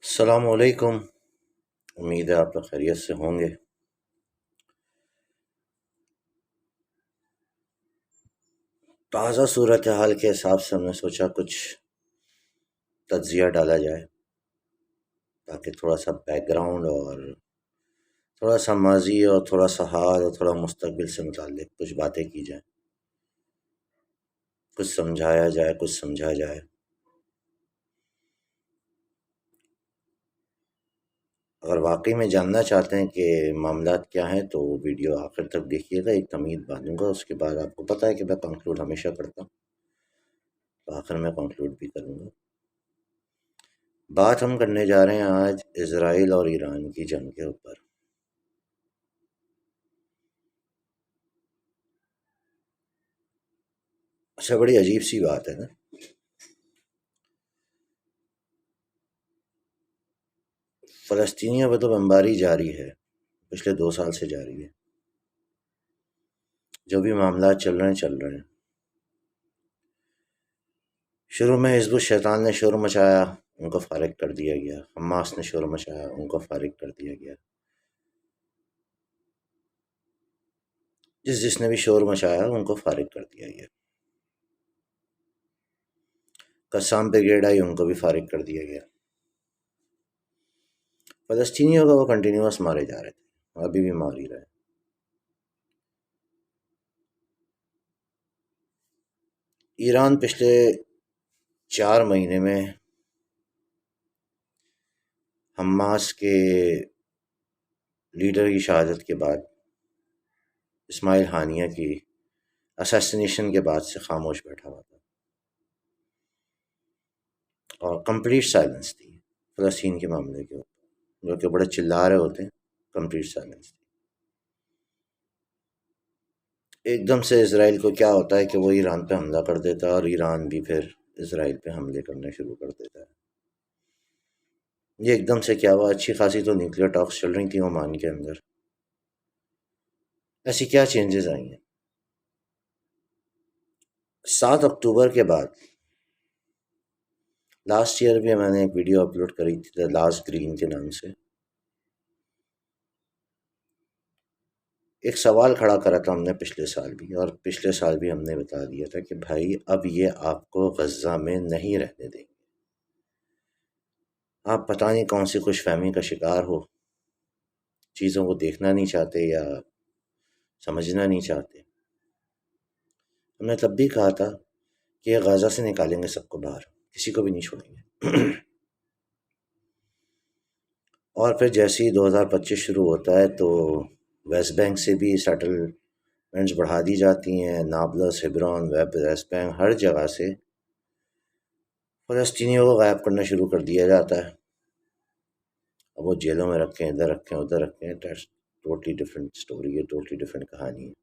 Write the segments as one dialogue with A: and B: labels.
A: السلام علیکم۔ امید ہے آپ لوگ خیریت سے ہوں گے۔ تازہ صورتحال کے حساب سے ہم نے سوچا کچھ تجزیہ ڈالا جائے تاکہ تھوڑا سا بیک گراؤنڈ اور تھوڑا سا ماضی اور تھوڑا سا حال اور تھوڑا مستقبل سے متعلق کچھ باتیں کی جائیں، کچھ سمجھایا جائے، کچھ سمجھا جائے۔ اگر واقعی میں جاننا چاہتے ہیں کہ معاملات کیا ہیں تو ویڈیو آخر تک دیکھیے گا، ایک تمہید باندھوں گا، اس کے بعد آپ کو پتہ ہے کہ میں کنکلوڈ ہمیشہ کرتا ہوں، تو آخر میں کنکلوڈ بھی کروں گا۔ بات ہم کرنے جا رہے ہیں آج اسرائیل اور ایران کی جنگ کے اوپر۔ اچھا، بڑی عجیب سی بات ہے نا، فلسطینیوں پہ تو بمباری جاری ہے، پچھلے 2 سال سے جاری ہے، جو بھی معاملات چل رہے ہیں چل رہے ہیں۔ شروع میں حزب الشیطان نے شور مچایا، ان کو فارغ کر دیا گیا، حماس نے شور مچایا، ان کو فارغ کر دیا گیا۔ جس نے بھی شور مچایا ان کو فارغ کر دیا گیا۔ قسام بریگیڈ آئی، ان کو بھی فارغ کر دیا گیا۔ فلسطینیوں کو وہ کنٹینیوس مارے جا رہے تھے، ابھی بھی مار ہی رہے۔ ایران پچھلے 4 مہینے میں حماس کے لیڈر کی شہادت کے بعد، اسماعیل ہانیہ کی اسیسینیشن کے بعد سے خاموش بیٹھا ہوا تھا، اور کمپلیٹ سائلنس تھی فلسطین کے معاملے کے اوپر، جو کہ بڑے چلا رہے ہوتے ہیں، کمپلیٹ سائلنس تھی۔ ایک دم سے اسرائیل کو کیا ہوتا ہے کہ وہ ایران پہ حملہ کر دیتا ہے، اور ایران بھی پھر اسرائیل پہ حملے کرنے شروع کر دیتا ہے۔ یہ ایک دم سے کیا ہوا؟ اچھی خاصی تو نیوکلیئر ٹاکس چل رہی تھیں عمان کے اندر، ایسی کیا چینجز آئی ہیں؟ 7 اکتوبر کے بعد لاسٹ ایئر بھی میں نے ایک ویڈیو اپلوڈ کری تھی، دا لاسٹ گرین کے نام سے۔ ایک سوال کھڑا کرا تھا ہم نے پچھلے سال بھی، اور پچھلے سال بھی ہم نے بتا دیا تھا کہ بھائی اب یہ آپ کو غزہ میں نہیں رہنے دیں گے۔ آپ پتہ نہیں کون سی خوش فہمی کا شکار ہو، چیزوں کو دیکھنا نہیں چاہتے یا سمجھنا نہیں چاہتے۔ ہم نے تب بھی کہا تھا کہ یہ غزہ سے نکالیں گے سب کو باہر، کسی کو بھی نہیں چھوڑیں گے۔ اور پھر جیسے ہی 2025 شروع ہوتا ہے تو ویسٹ بینک سے بھی سیٹلمنٹس بڑھا دی جاتی ہیں، نابلس، ہیبرون، ویسٹ بینک، ہر جگہ سے فلسطینیوں کو غائب کرنا شروع کر دیا جاتا ہے۔ اب وہ جیلوں میں رکھیں، ادھر رکھیں، ادھر رکھیں، ٹوٹلی ڈفرینٹ اسٹوری ہے، ٹوٹلی ڈفرینٹ کہانی ہے۔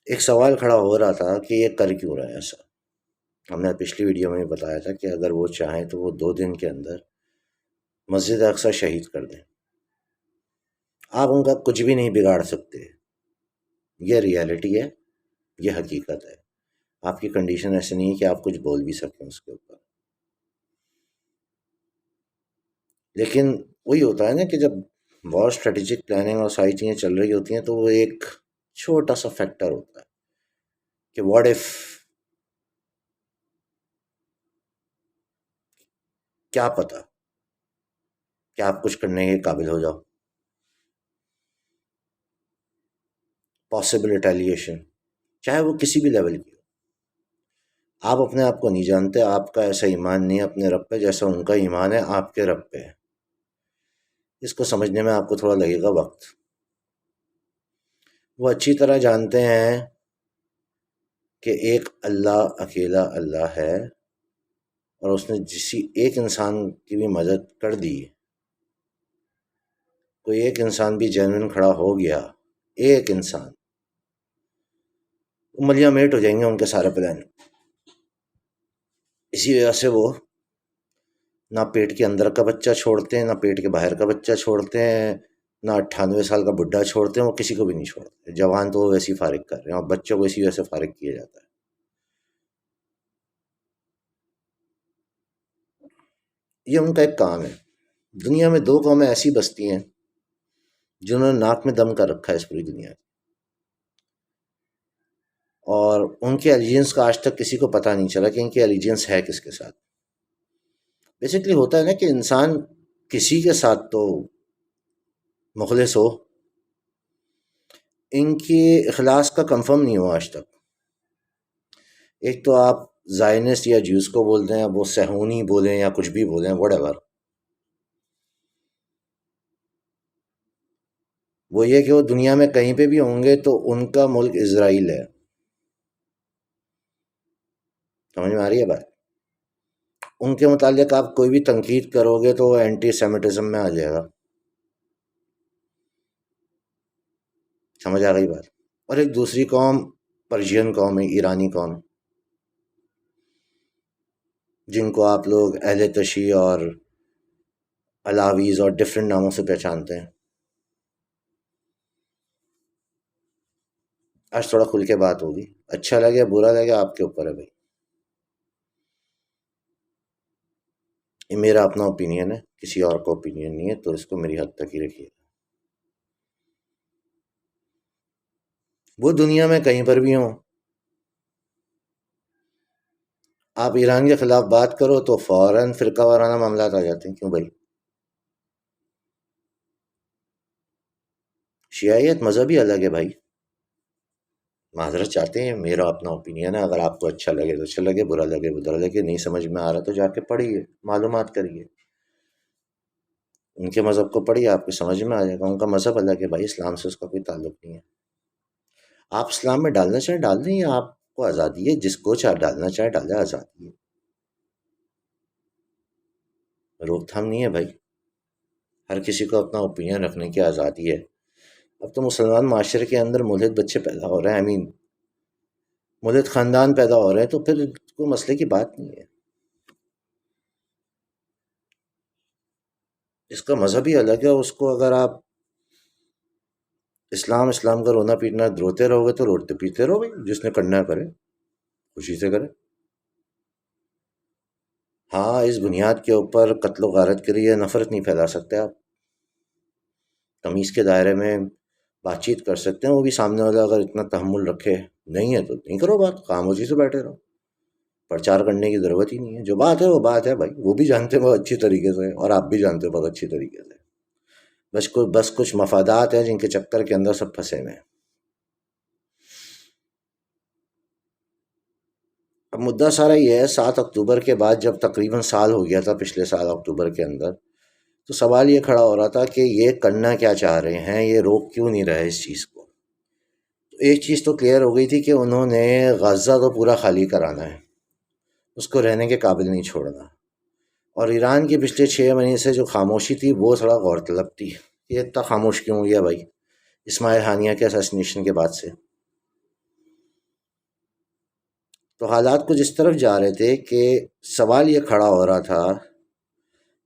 A: ایک سوال کھڑا ہو رہا تھا کہ یہ کر کیوں رہا ہے ایسا؟ ہم نے پچھلی ویڈیو میں بھی بتایا تھا کہ اگر وہ چاہیں تو وہ 2 دن کے اندر مسجد اقصی شہید کر دیں، آپ ان کا کچھ بھی نہیں بگاڑ سکتے۔ یہ ریالٹی ہے، یہ حقیقت ہے۔ آپ کی کنڈیشن ایسے نہیں ہے کہ آپ کچھ بول بھی سکیں اس کے اوپر۔ لیکن وہی ہوتا ہے نا کہ جب وار اسٹریٹجک پلاننگ اور ساری چیزیں چل رہی ہوتی ہیں تو وہ ایک چھوٹا سا فیکٹر ہوتا ہے کہ واٹ ایف، کیا پتہ کہ آپ کچھ کرنے کے قابل ہو جاؤ، پاسبل ریٹیلیشن، چاہے وہ کسی بھی لیول کی ہو۔ آپ اپنے آپ کو نہیں جانتے، آپ کا ایسا ایمان نہیں ہے اپنے رب پہ جیسا ان کا ایمان ہے آپ کے رب پہ۔ اس کو سمجھنے میں آپ کو تھوڑا لگے گا وقت۔ وہ اچھی طرح جانتے ہیں کہ ایک اللہ، اکیلا اللہ ہے، اور اس نے جسی ایک انسان کی بھی مدد کر دی، کوئی ایک انسان بھی جینوئن کھڑا ہو گیا، ایک انسان، ملیا میٹ ہو جائیں گے ان کے سارے پلان۔ اسی وجہ سے وہ نہ پیٹ کے اندر کا بچہ چھوڑتے ہیں، نہ پیٹ کے باہر کا بچہ چھوڑتے ہیں، نہ 98 سال کا بڈھا چھوڑتے ہیں، وہ کسی کو بھی نہیں چھوڑتے۔ جوان تو وہ ویسے ہی فارغ کر رہے ہیں، اور بچوں کو اسی وجہ سے فارغ کیا جاتا ہے۔ یہ ان کا ایک کام ہے۔ دنیا میں دو قومیں ایسی بستی ہیں جنہوں نے ناک میں دم کر رکھا ہے اس پوری دنیا میں، اور ان کے ایلیجنس کا آج تک کسی کو پتہ نہیں چلا کہ ان کی ایلیجنس ہے کس کے ساتھ۔ بیسکلی ہوتا ہے نا کہ انسان کسی کے ساتھ تو مخلص ہو، ان کی اخلاص کا کنفرم نہیں ہوا آج تک۔ ایک تو آپ زائنسٹ یا جیوز کو بولتے ہیں، اب وہ صہیونی بولیں یا کچھ بھی بولیں، وٹ ایور، وہ یہ کہ وہ دنیا میں کہیں پہ بھی ہوں گے تو ان کا ملک اسرائیل ہے۔ سمجھ میں آ رہی ہے بات؟ ان کے متعلق آپ کوئی بھی تنقید کرو گے تو وہ اینٹی سیمیٹزم میں آ جائے گا۔ سمجھ آ گئی بات؟ اور ایک دوسری قوم پرشین قوم ہے، ایرانی قوم، جن کو آپ لوگ اہل تشیع اور علاویز اور ڈفرینٹ ناموں سے پہچانتے ہیں۔ آج تھوڑا کھل کے بات ہوگی، اچھا لگے برا لگے آپ کے اوپر ہے بھائی، یہ میرا اپنا اوپینین ہے، کسی اور کا اوپینین نہیں ہے، تو اس کو میری حد تک ہی رکھیے۔ وہ دنیا میں کہیں پر بھی ہوں، آپ ایران کے خلاف بات کرو تو فوراً فرقہ وارانہ معاملات آ جاتے ہیں۔ کیوں بھائی؟ شیعیت مذہبی الگ ہے بھائی، معذرت چاہتے ہیں، میرا اپنا اوپینین ہے، اگر آپ کو اچھا لگے تو اچھا لگے، برا لگے برا لگے، نہیں سمجھ میں آ رہا تو جا کے پڑھیے، معلومات کریے، ان کے مذہب کو پڑھیے، آپ کو سمجھ میں آ جائے گا۔ ان کا مذہب الگ ہے بھائی، اسلام سے اس کا کوئی تعلق نہیں ہے۔ آپ اسلام میں ڈالنا چاہیں ڈال دیں، یا آپ کو آزادی ہے، جس کو چاہے ڈالنا چاہے ڈالے، آزادی ہے، روک تھام نہیں ہے بھائی، ہر کسی کو اپنا اوپینین رکھنے کی آزادی ہے۔ اب تو مسلمان معاشرے کے اندر ملحد بچے پیدا ہو رہے ہیں، ملحد خاندان پیدا ہو رہے ہیں، تو پھر کوئی مسئلے کی بات نہیں ہے۔ اس کا مذہب ہی الگ ہے، اس کو اگر آپ اسلام اسلام کا رونا پیٹنا روتے رہو گے تو روتے پیتے رہو بھائی، جس نے کرنا ہے کرے، خوشی سے کرے۔ ہاں، اس بنیاد کے اوپر قتل و غارت کے لیے نفرت نہیں پھیلا سکتے آپ، تمیز کے دائرے میں بات چیت کر سکتے ہیں، وہ بھی سامنے والا اگر اتنا تحمل رکھے، نہیں ہے تو نہیں کرو بات، خاموشی سے بیٹھے رہو، پرچار کرنے کی ضرورت ہی نہیں ہے، جو بات ہے وہ بات ہے بھائی، وہ بھی جانتے ہیں بہت اچھی طریقے سے، اور آپ بھی جانتے ہو بہت اچھی طریقے سے، بس کچھ مفادات ہیں جن کے چکر کے اندر سب پھنسے ہوئے ہیں۔ اب مدعا سارا یہ ہے، 7 اکتوبر کے بعد جب تقریباً سال ہو گیا تھا، پچھلے سال اکتوبر کے اندر، تو سوال یہ کھڑا ہو رہا تھا کہ یہ کرنا کیا چاہ رہے ہیں، یہ روک کیوں نہیں رہے اس چیز کو۔ تو ایک چیز تو کلیئر ہو گئی تھی کہ انہوں نے غزہ کو پورا خالی کرانا ہے، اس کو رہنے کے قابل نہیں چھوڑنا، اور ایران کی پچھلے 6 مہینے سے جو خاموشی تھی وہ تھوڑا غور طلب تھی، یہ اتنا خاموش کیوں ہو گیا بھائی اسماعیل ہانیہ کے اساسینیشن کے بعد سے۔ تو حالات کچھ اس طرف جا رہے تھے کہ سوال یہ کھڑا ہو رہا تھا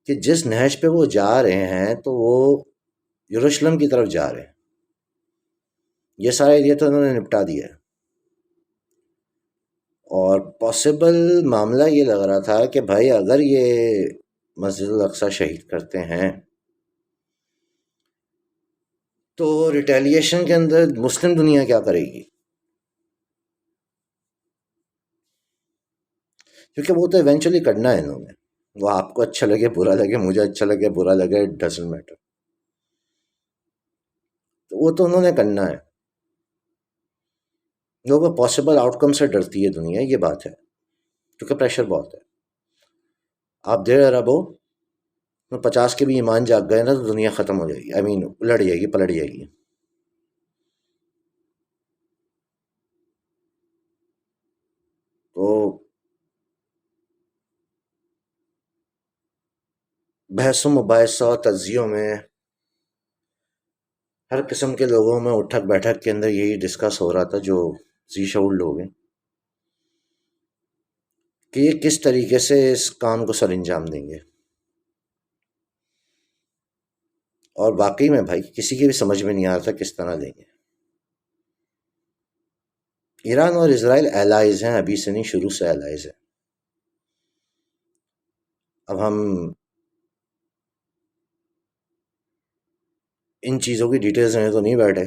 A: کہ جس نہج پہ وہ جا رہے ہیں تو وہ یروشلم کی طرف جا رہے ہیں، یہ سارا ایریا تو انہوں نے نپٹا دیا ہے، اور پاسبل معاملہ یہ لگ رہا تھا کہ بھائی اگر یہ مسجد الاقصی شہید کرتے ہیں تو ریٹیلیشن کے اندر مسلم دنیا کیا کرے گی، کیونکہ وہ تو ایونچولی کرنا ہے انہوں نے، وہ آپ کو اچھا لگے برا لگے، مجھے اچھا لگے برا لگے، اٹ ڈزنٹ میٹر، تو وہ تو انہوں نے کرنا ہے۔ لوگوں پاسبل آؤٹ کم سے ڈرتی ہے دنیا، یہ بات ہے، کیونکہ پریشر بہت ہے۔ آپ 1.5 ارب 50 کے بھی ایمان جاگ گئے نا تو دنیا ختم ہو جائے گی، الٹ جائے گی، پلٹ جائے گی۔ تو بحث و مباحثہ اور تجزیوں میں ہر قسم کے لوگوں میں اٹھک بیٹھک کے اندر یہی ڈسکس ہو رہا تھا، جو ذی شعور لوگ ہیں، کہ یہ کس طریقے سے اس کام کو سر انجام دیں گے، اور واقعی میں بھائی کسی کی بھی سمجھ میں نہیں آ رہا تھا کس طرح دیں گے۔ ایران اور اسرائیل الائز ہیں، ابھی سے نہیں، شروع سے الائز ہیں۔ اب ہم ان چیزوں کی ڈیٹیلز میں تو نہیں بیٹھے.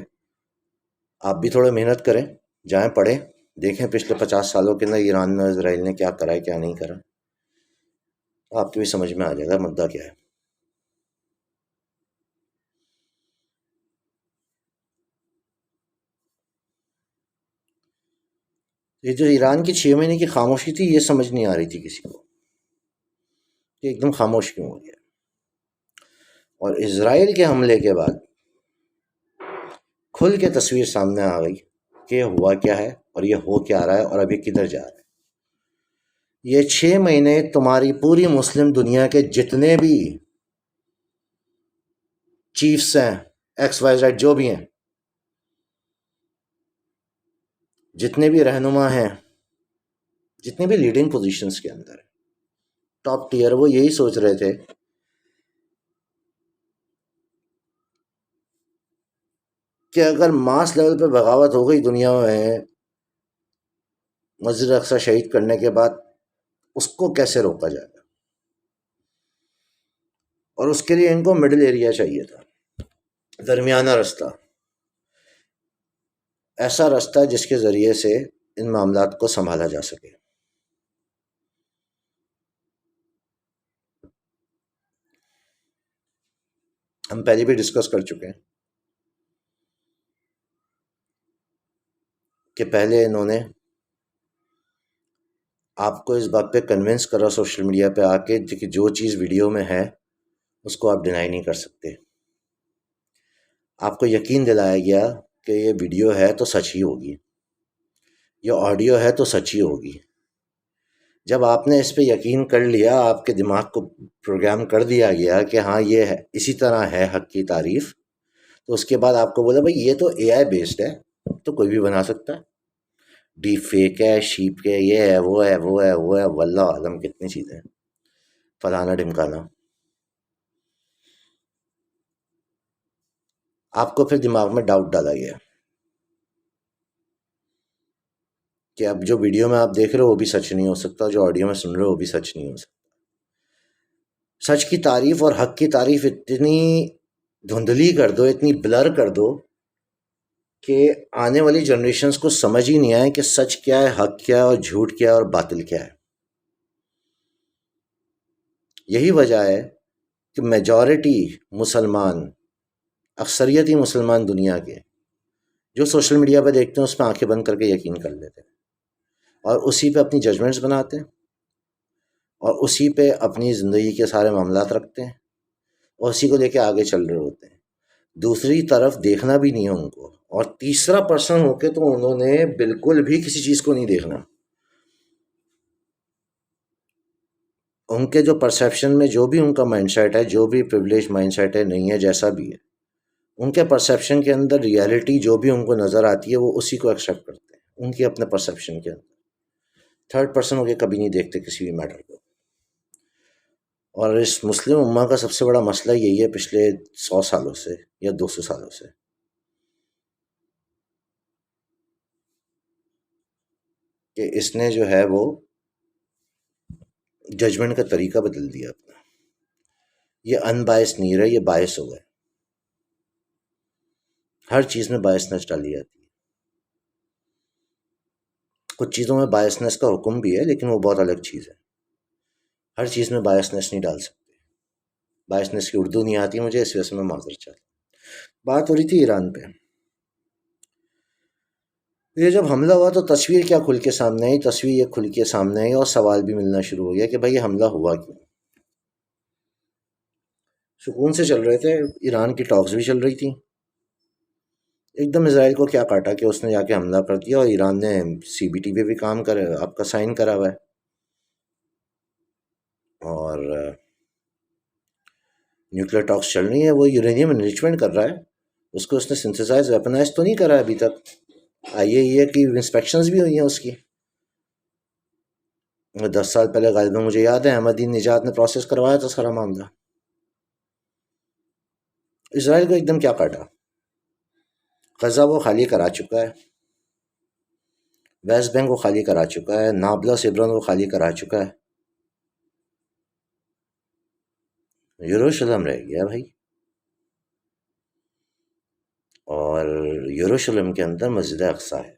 A: آپ بھی تھوڑا محنت کریں، جائیں پڑھیں، دیکھیں پچھلے 50 سالوں کے اندر ایران میں اسرائیل نے کیا کرا ہے کیا نہیں کرا. آپ کی بھی سمجھ میں آ جائے گا مدعا کیا ہے. یہ جو ایران کی 6 مہینے کی خاموشی تھی، یہ سمجھ نہیں آ رہی تھی کسی کو کہ ایک دم خاموش کیوں ہو گیا. اور اسرائیل کے حملے کے بعد کھل کے تصویر سامنے آ گئی کہ یہ ہوا کیا ہے اور یہ ہو کیا رہا ہے اور ابھی کدھر جا رہا ہے. یہ 6 مہینے تمہاری پوری مسلم دنیا کے جتنے بھی چیفز ہیں، ایکس وائی زیڈ جو بھی ہیں، جتنے بھی رہنما ہیں، جتنے بھی لیڈنگ پوزیشنز کے اندر ٹاپ ٹیئر، وہ یہی سوچ رہے تھے کہ اگر ماس لیول پہ بغاوت ہو گئی دنیا میں مسجد اقصی شہید کرنے کے بعد، اس کو کیسے روکا جائے گا. اور اس کے لیے ان کو مڈل ایریا چاہیے تھا، درمیانہ رستہ، ایسا رستہ جس کے ذریعے سے ان معاملات کو سنبھالا جا سکے. ہم پہلے بھی ڈسکس کر چکے ہیں کہ پہلے انہوں نے آپ کو اس بات پہ کنونس کرا سوشل میڈیا پہ آ کے کہ جو چیز ویڈیو میں ہے اس کو آپ ڈینائی نہیں کر سکتے. آپ کو یقین دلایا گیا کہ یہ ویڈیو ہے تو سچ ہی ہوگی، یہ آڈیو ہے تو سچ ہی ہوگی. جب آپ نے اس پہ یقین کر لیا، آپ کے دماغ کو پروگرام کر دیا گیا کہ ہاں یہ ہے، اسی طرح ہے حق کی تعریف، تو اس کے بعد آپ کو بولا بھائی یہ تو اے آئی بیسڈ ہے، تو کوئی بھی بنا سکتا ہے، ڈیپ فیک ہے، شیپ کے، یہ ہے وہ ہے وہ ہے وہ ہے، واللہ عالم کتنی چیزیں، فلانا ڈمکانا. آپ کو پھر دماغ میں ڈاؤٹ ڈالا گیا کہ اب جو ویڈیو میں آپ دیکھ رہے ہو وہ بھی سچ نہیں ہو سکتا، جو آڈیو میں سن رہے ہو وہ بھی سچ نہیں ہو سکتا. سچ کی تعریف اور حق کی تعریف اتنی دھندلی کر دو، اتنی بلر کر دو کہ آنے والی جنریشنز کو سمجھ ہی نہیں آئے کہ سچ کیا ہے، حق کیا ہے، اور جھوٹ کیا ہے، اور باطل کیا ہے. یہی وجہ ہے کہ میجورٹی مسلمان، اکثریتی مسلمان دنیا کے، جو سوشل میڈیا پہ دیکھتے ہیں اس پہ آنکھیں بند کر کے یقین کر لیتے ہیں اور اسی پہ اپنی ججمنٹس بناتے ہیں اور اسی پہ اپنی زندگی کے سارے معاملات رکھتے ہیں اور اسی کو لے کے آگے چل رہے ہوتے ہیں. دوسری طرف دیکھنا بھی نہیں ہے ان کو، اور تیسرا پرسن ہو کے تو انہوں نے بالکل بھی کسی چیز کو نہیں دیکھنا. ان کے جو پرسیپشن میں جو بھی ان کا مائنڈ سیٹ ہے، جو بھی پریولیج مائنڈ سیٹ ہے، نہیں ہے جیسا بھی ہے، ان کے پرسیپشن کے اندر ریالٹی جو بھی ان کو نظر آتی ہے وہ اسی کو ایکسیپٹ کرتے ہیں، ان کے اپنے پرسیپشن کے اندر. تھرڈ پرسن ہو کے کبھی نہیں دیکھتے کسی بھی میٹر کو. اور اس مسلم امہ کا سب سے بڑا مسئلہ یہی ہے پچھلے 100 سالوں سے یا 200 سالوں سے، کہ اس نے جو ہے وہ ججمنٹ کا طریقہ بدل دیا اپنا. یہ ان بائس نہیں رہے، یہ باعث ہو گئے. ہر چیز میں بائسنس ڈالی جاتی ہے. کچھ چیزوں میں بائسنس کا حکم بھی ہے لیکن وہ بہت الگ چیز ہے. ہر چیز میں بائسنس نہیں ڈال سکتے. بائسنس کی اردو نہیں آتی مجھے، اس وجہ سے میں معذرت چاہتا ہوں. بات ہو رہی تھی ایران پہ. یہ جب حملہ ہوا تو تصویر کیا کھل کے سامنے آئی، تصویر یہ کھل کے سامنے آئی اور سوال بھی ملنا شروع ہو گیا کہ بھائی یہ حملہ ہوا کیوں. سکون سے چل رہے تھے، ایران کی ٹاکس بھی چل رہی تھی، ایک دم اسرائیل کو کیا کاٹا کہ اس نے جا کے حملہ کر دیا، اور ایران نے سی بی ٹی پہ بھی کام کرے آپ کا سائن کرا ہوا ہے، اور نیوکلیر ٹاکس چل رہی ہیں. وہ یورینیم انریچمنٹ کر رہا ہے، اس کو اس نے سنتھیسائز ویپنائز تو نہیں کرا ابھی تک. آئی کی انسپیکشنز بھی ہوئی ہیں اس کی. 10 سال پہلے غالباً مجھے یاد ہے احمدی نژاد نے پروسیس کروایا تھا سارا معاملہ. اسرائیل کو ایک دم کیا کاٹا. غزہ وہ خالی کرا چکا ہے، ویسٹ بینک وہ خالی کرا چکا ہے، نابلس عبران وہ خالی کرا چکا ہے، یروشلم رہ گیا بھائی. یروشلم کے اندر مسجد اقصی ہے.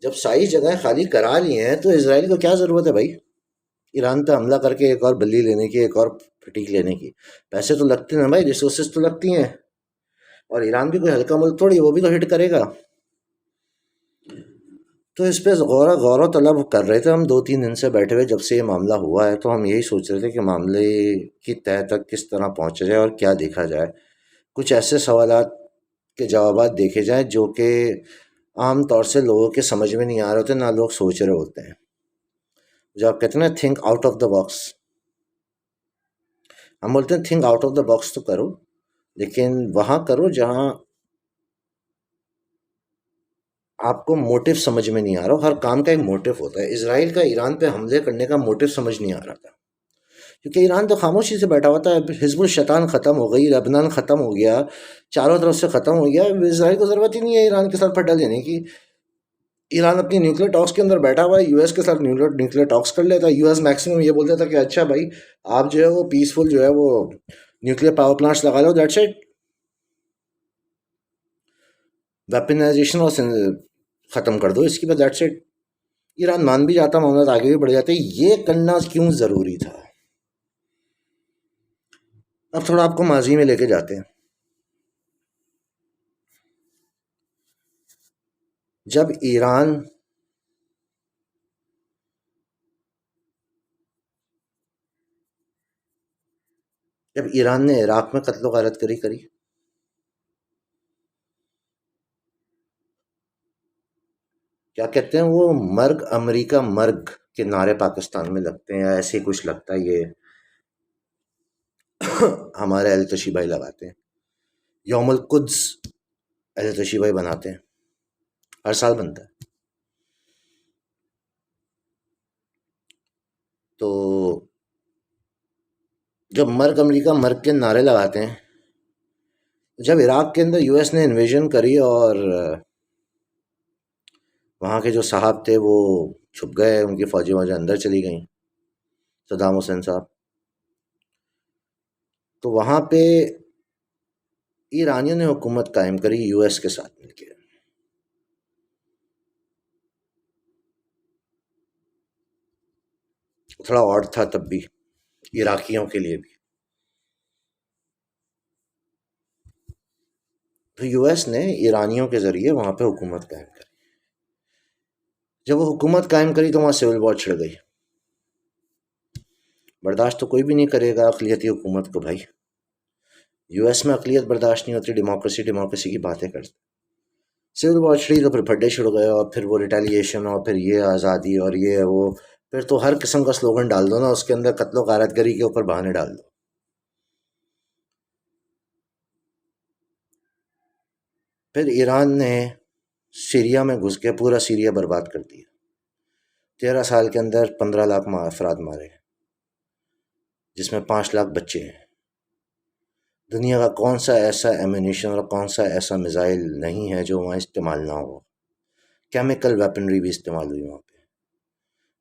A: جب ساری جگہیں خالی کرا لی ہیں تو اسرائیل کو کیا ضرورت ہے بھائی ایران پہ حملہ کر کے ایک اور بلی لینے کی، ایک اور پھٹیک لینے کی؟ پیسے تو لگتے ہیں بھائی، ریسورسز تو لگتی ہیں، اور ایران بھی کوئی ہلکا ملک تھوڑی، وہ بھی تو ہٹ کرے گا. تو اس پہ غور و طلب کر رہے تھے ہم 2-3 دن سے بیٹھے ہوئے. جب سے یہ معاملہ ہوا ہے تو ہم یہی سوچ رہے تھے کہ معاملے کی تہہ تک کس طرح پہنچا جائے اور کیا دیکھا جائے. کچھ ایسے سوالات کے جوابات دیکھے جائیں جو کہ عام طور سے لوگوں کے سمجھ میں نہیں آ رہے ہوتے، نہ لوگ سوچ رہے ہوتے ہیں. جو آپ کہتے ہیں نا think out of the box, ہم بولتے ہیں think out of the box تو کرو، لیکن وہاں کرو جہاں آپ کو موٹو سمجھ میں نہیں آ رہا. ہر کام کا ایک موٹو ہوتا ہے. اسرائیل کا ایران پہ حملے کرنے کا موٹو سمجھ نہیں آ رہا تھا، کیونکہ ایران تو خاموشی سے بیٹھا ہوا تھا. حزب الشیطان ختم ہو گئی، لبنان ختم ہو گیا، چاروں طرف سے ختم ہو گیا. اسرائیل کو ضرورت ہی نہیں ہے ایران کے ساتھ پھڈا لینے کی. ایران اپنی نیوکلیر ٹاکس کے اندر بیٹھا ہوا ہے، یو ایس کے ساتھ نیوکلیر ٹاکس کر لیتا ہے. یو ایس میکسیمم یہ بولتا تھا کہ اچھا بھائی آپ جو ہے وہ پیسفل جو ہے وہ نیوکلیر پاور پلانٹس لگا لو، دیٹس اٹ. ویپنائزیشن اور ختم کر دو اس کی بس، دیٹس اٹ. ایران مان بھی جاتا، معاملات آگے بھی بڑھ جاتے. یہ کرنا کیوں ضروری تھا؟ اب تھوڑا آپ کو ماضی میں لے کے جاتے ہیں. جب ایران نے عراق میں قتل و غارت کری کیا کہتے ہیں وہ، مرگ امریکہ مرگ کے نعرے پاکستان میں لگتے ہیں، ایسے کچھ لگتا ہے. یہ ہمارے التشی بھائی لگاتے ہیں. یوم القدس التشی بھائی بناتے ہیں، ہر سال بنتا ہے. تو جب مرگ امریکہ مرگ کے نعرے لگاتے ہیں، جب عراق کے اندر یو ایس نے انویژن کری اور وہاں کے جو صاحب تھے وہ چھپ گئے، ان کی فوجی اندر چلی گئیں، صدام حسین صاحب، تو وہاں پہ ایرانیوں نے حکومت قائم کری یو ایس کے ساتھ مل کے. تھوڑا آڈ تھا تب بھی عراقیوں کے لیے بھی. تو یو ایس نے ایرانیوں کے ذریعے وہاں پہ حکومت قائم کری. جب وہ حکومت قائم کری تو وہاں سول وار چھڑ گئی. برداشت تو کوئی بھی نہیں کرے گا اقلیتی حکومت کو بھائی. یو ایس میں اقلیت برداشت نہیں ہوتی، ڈیموکریسی کی باتیں کرتے. سول وار چھڑی تو پھر پھڈے چھڑ گئے، اور پھر وہ ریٹیلیشن، اور پھر یہ آزادی، اور یہ وہ. پھر تو ہر قسم کا سلوگن ڈال دو نا اس کے اندر، قتل و غارت گری کے اوپر بہانے ڈال دو. پھر ایران نے سیریا میں گھس کے پورا سیریا برباد کر دیا. 13 سال کے اندر 15 لاکھ افراد مارے، جس میں 5 لاکھ بچے ہیں. دنیا کا کون سا ایسا ایمونیشن اور کون سا ایسا میزائل نہیں ہے جو وہاں استعمال نہ ہو. کیمیکل ویپنری بھی استعمال ہوئی وہاں پہ،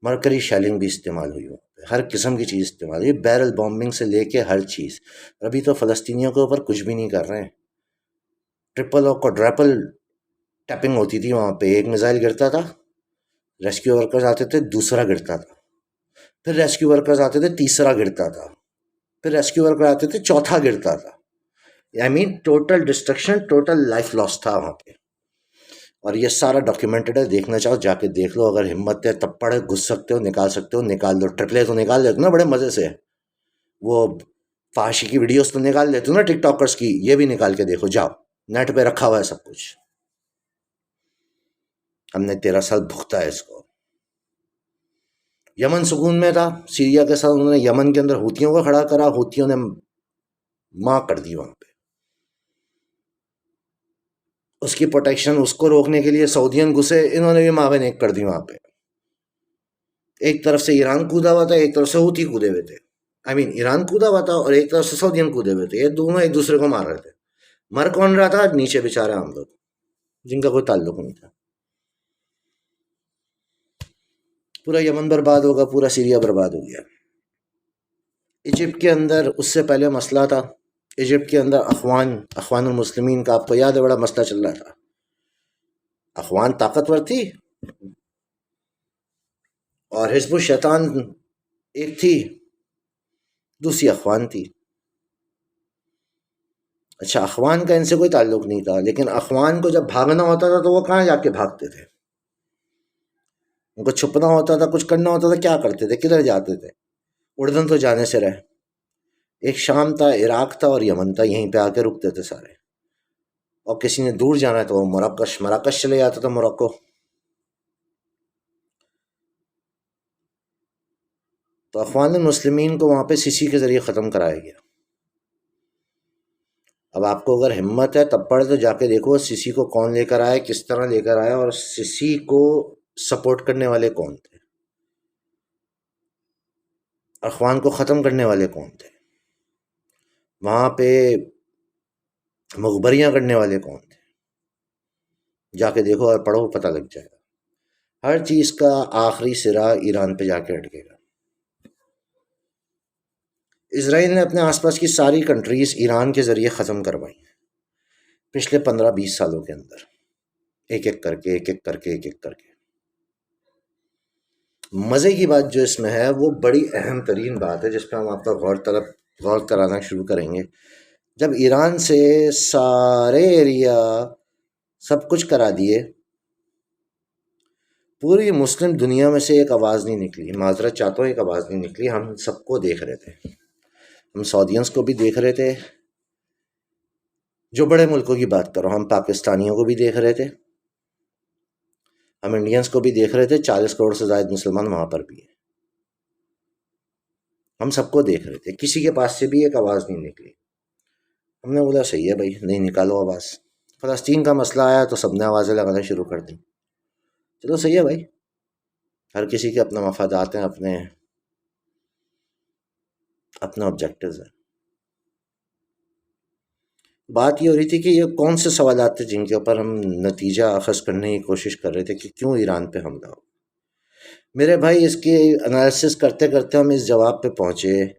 A: مرکری شیلنگ بھی استعمال ہوئی وہاں پہ، ہر قسم کی چیز استعمال ہوئی، بیرل بامبنگ سے لے کے ہر چیز. ابھی تو فلسطینیوں کے اوپر کچھ بھی نہیں کر رہے ہیں. ٹرپل اور کوڈرپل ٹیپنگ ہوتی تھی وہاں پہ. ایک میزائل گرتا تھا، ریسکیو ورکرز آتے تھے، دوسرا گرتا تھا، پھر ریسکیو ورکرز آتے تھے، تیسرا گرتا تھا، پھر ریسکیو ورکر آتے تھے، چوتھا گرتا تھا. آئی مین ٹوٹل ڈسٹرکشن، ٹوٹل لائف لاس تھا وہاں پہ. اور یہ سارا ڈاکیومنٹڈ ہے، دیکھنا چاہو جا کے دیکھ لو. اگر ہمت ہے تب پڑھے، گھس سکتے ہو، نکال سکتے ہو نکال دو. ٹرپلے تو نکال دیتے نا بڑے مزے سے، وہ فحاشی کی ویڈیوز تو نکال دیتے نا ٹک ٹاکرز کی، یہ بھی نکال کے دیکھو جاؤ، نیٹ پہ رکھا ہوا ہے سب کچھ. ہم نے 13 سال بھگتا ہے اس کو. یمن سکون میں تھا، سیریا کے ساتھ انہوں نے یمن کے اندر ہوتیوں کو کھڑا کرا، ہوتیوں نے ماں کر دی وہاں پہ. اس کی پروٹیکشن، اس کو روکنے کے لیے سعودین گھسے، انہوں نے بھی ماں بہن ایک کر دی وہاں پہ. ایک طرف سے ایران کودا ہوا تھا، ایک طرف سے ہوتی کودے ہوئے تھے. آئی مین ایران کودا ہوا تھا اور ایک طرف سے سعودین کودے ہوئے تھے. یہ دونوں ایک دوسرے کو مار رہے تھے. مر کون رہا تھا؟ نیچے بےچارے عام لوگ جن کا کوئی تعلق نہیں تھا. پورا یمن برباد ہوگا، پورا سیریا برباد ہو گیا. ایجپٹ کے اندر اس سے پہلے مسئلہ تھا، ایجپٹ کے اندر اخوان المسلمین کا آپ کو یاد ہے بڑا مسئلہ چل رہا تھا. اخوان طاقتور تھی اور حزب الشیطان ایک تھی، دوسری اخوان تھی. اچھا، اخوان کا ان سے کوئی تعلق نہیں تھا، لیکن اخوان کو جب بھاگنا ہوتا تھا تو وہ کہاں جا کے بھاگتے تھے؟ ان کو چھپنا ہوتا تھا، کچھ کرنا ہوتا تھا، کیا کرتے تھے؟ کدھر جاتے تھے؟ اردن تو جانے سے رہے. ایک شام تھا، عراق تھا اور یمن تھا، یہیں پہ آ کے رکتے تھے سارے. اور کسی نے دور جانا ہے تو وہ مراکش چلے جاتا تھا، موروکو. تو اخوان المسلمین کو وہاں پہ سیسی کے ذریعے ختم کرایا گیا. اب آپ کو اگر ہمت ہے تب پڑھ تو جا کے دیکھو سیسی کو کون لے کر آیا، کس طرح لے کر آیا، اور سیسی کو سپورٹ کرنے والے کون تھے، اخوان کو ختم کرنے والے کون تھے، وہاں پہ مخبریاں کرنے والے کون تھے. جا کے دیکھو اور پڑھو، پتہ لگ جائے گا. ہر چیز کا آخری سرا ایران پہ جا کے اٹکے گا. اسرائیل نے اپنے آس پاس کی ساری کنٹریز ایران کے ذریعے ختم کروائی پچھلے 15-20 سالوں کے اندر، ایک ایک کر کے ایک ایک کر کے ایک ایک کر کے. مزے کی بات جو اس میں ہے وہ بڑی اہم ترین بات ہے، جس پہ ہم آپ کا غور کرانا شروع کریں گے. جب ایران سے سارے ایریا سب کچھ کرا دیے، پوری مسلم دنیا میں سے ایک آواز نہیں نکلی. معذرت چاہتا ہوں، ایک آواز نہیں نکلی. ہم سب کو دیکھ رہے تھے، ہم سعودیانس کو بھی دیکھ رہے تھے، جو بڑے ملکوں کی بات کرو، ہم پاکستانیوں کو بھی دیکھ رہے تھے، ہم انڈینس کو بھی دیکھ رہے تھے. 40 کروڑ سے زائد مسلمان وہاں پر بھی ہیں. ہم سب کو دیکھ رہے تھے، کسی کے پاس سے بھی ایک آواز نہیں نکلی. ہم نے بولا صحیح ہے بھائی، نہیں نکالو آواز. فلسطین کا مسئلہ آیا تو سب نے آوازیں لگانا شروع کر دی. چلو صحیح ہے بھائی، ہر کسی کے اپنے مفادات ہیں، اپنے آبجیکٹیوز ہیں. بات یہ ہو رہی تھی کہ یہ کون سے سوالات تھے جن کے اوپر ہم نتیجہ اخذ کرنے کی کوشش کر رہے تھے کہ کیوں ایران پہ حملہ ہو. میرے بھائی، اس کی انالیسس کرتے کرتے ہم اس جواب پہ پہنچے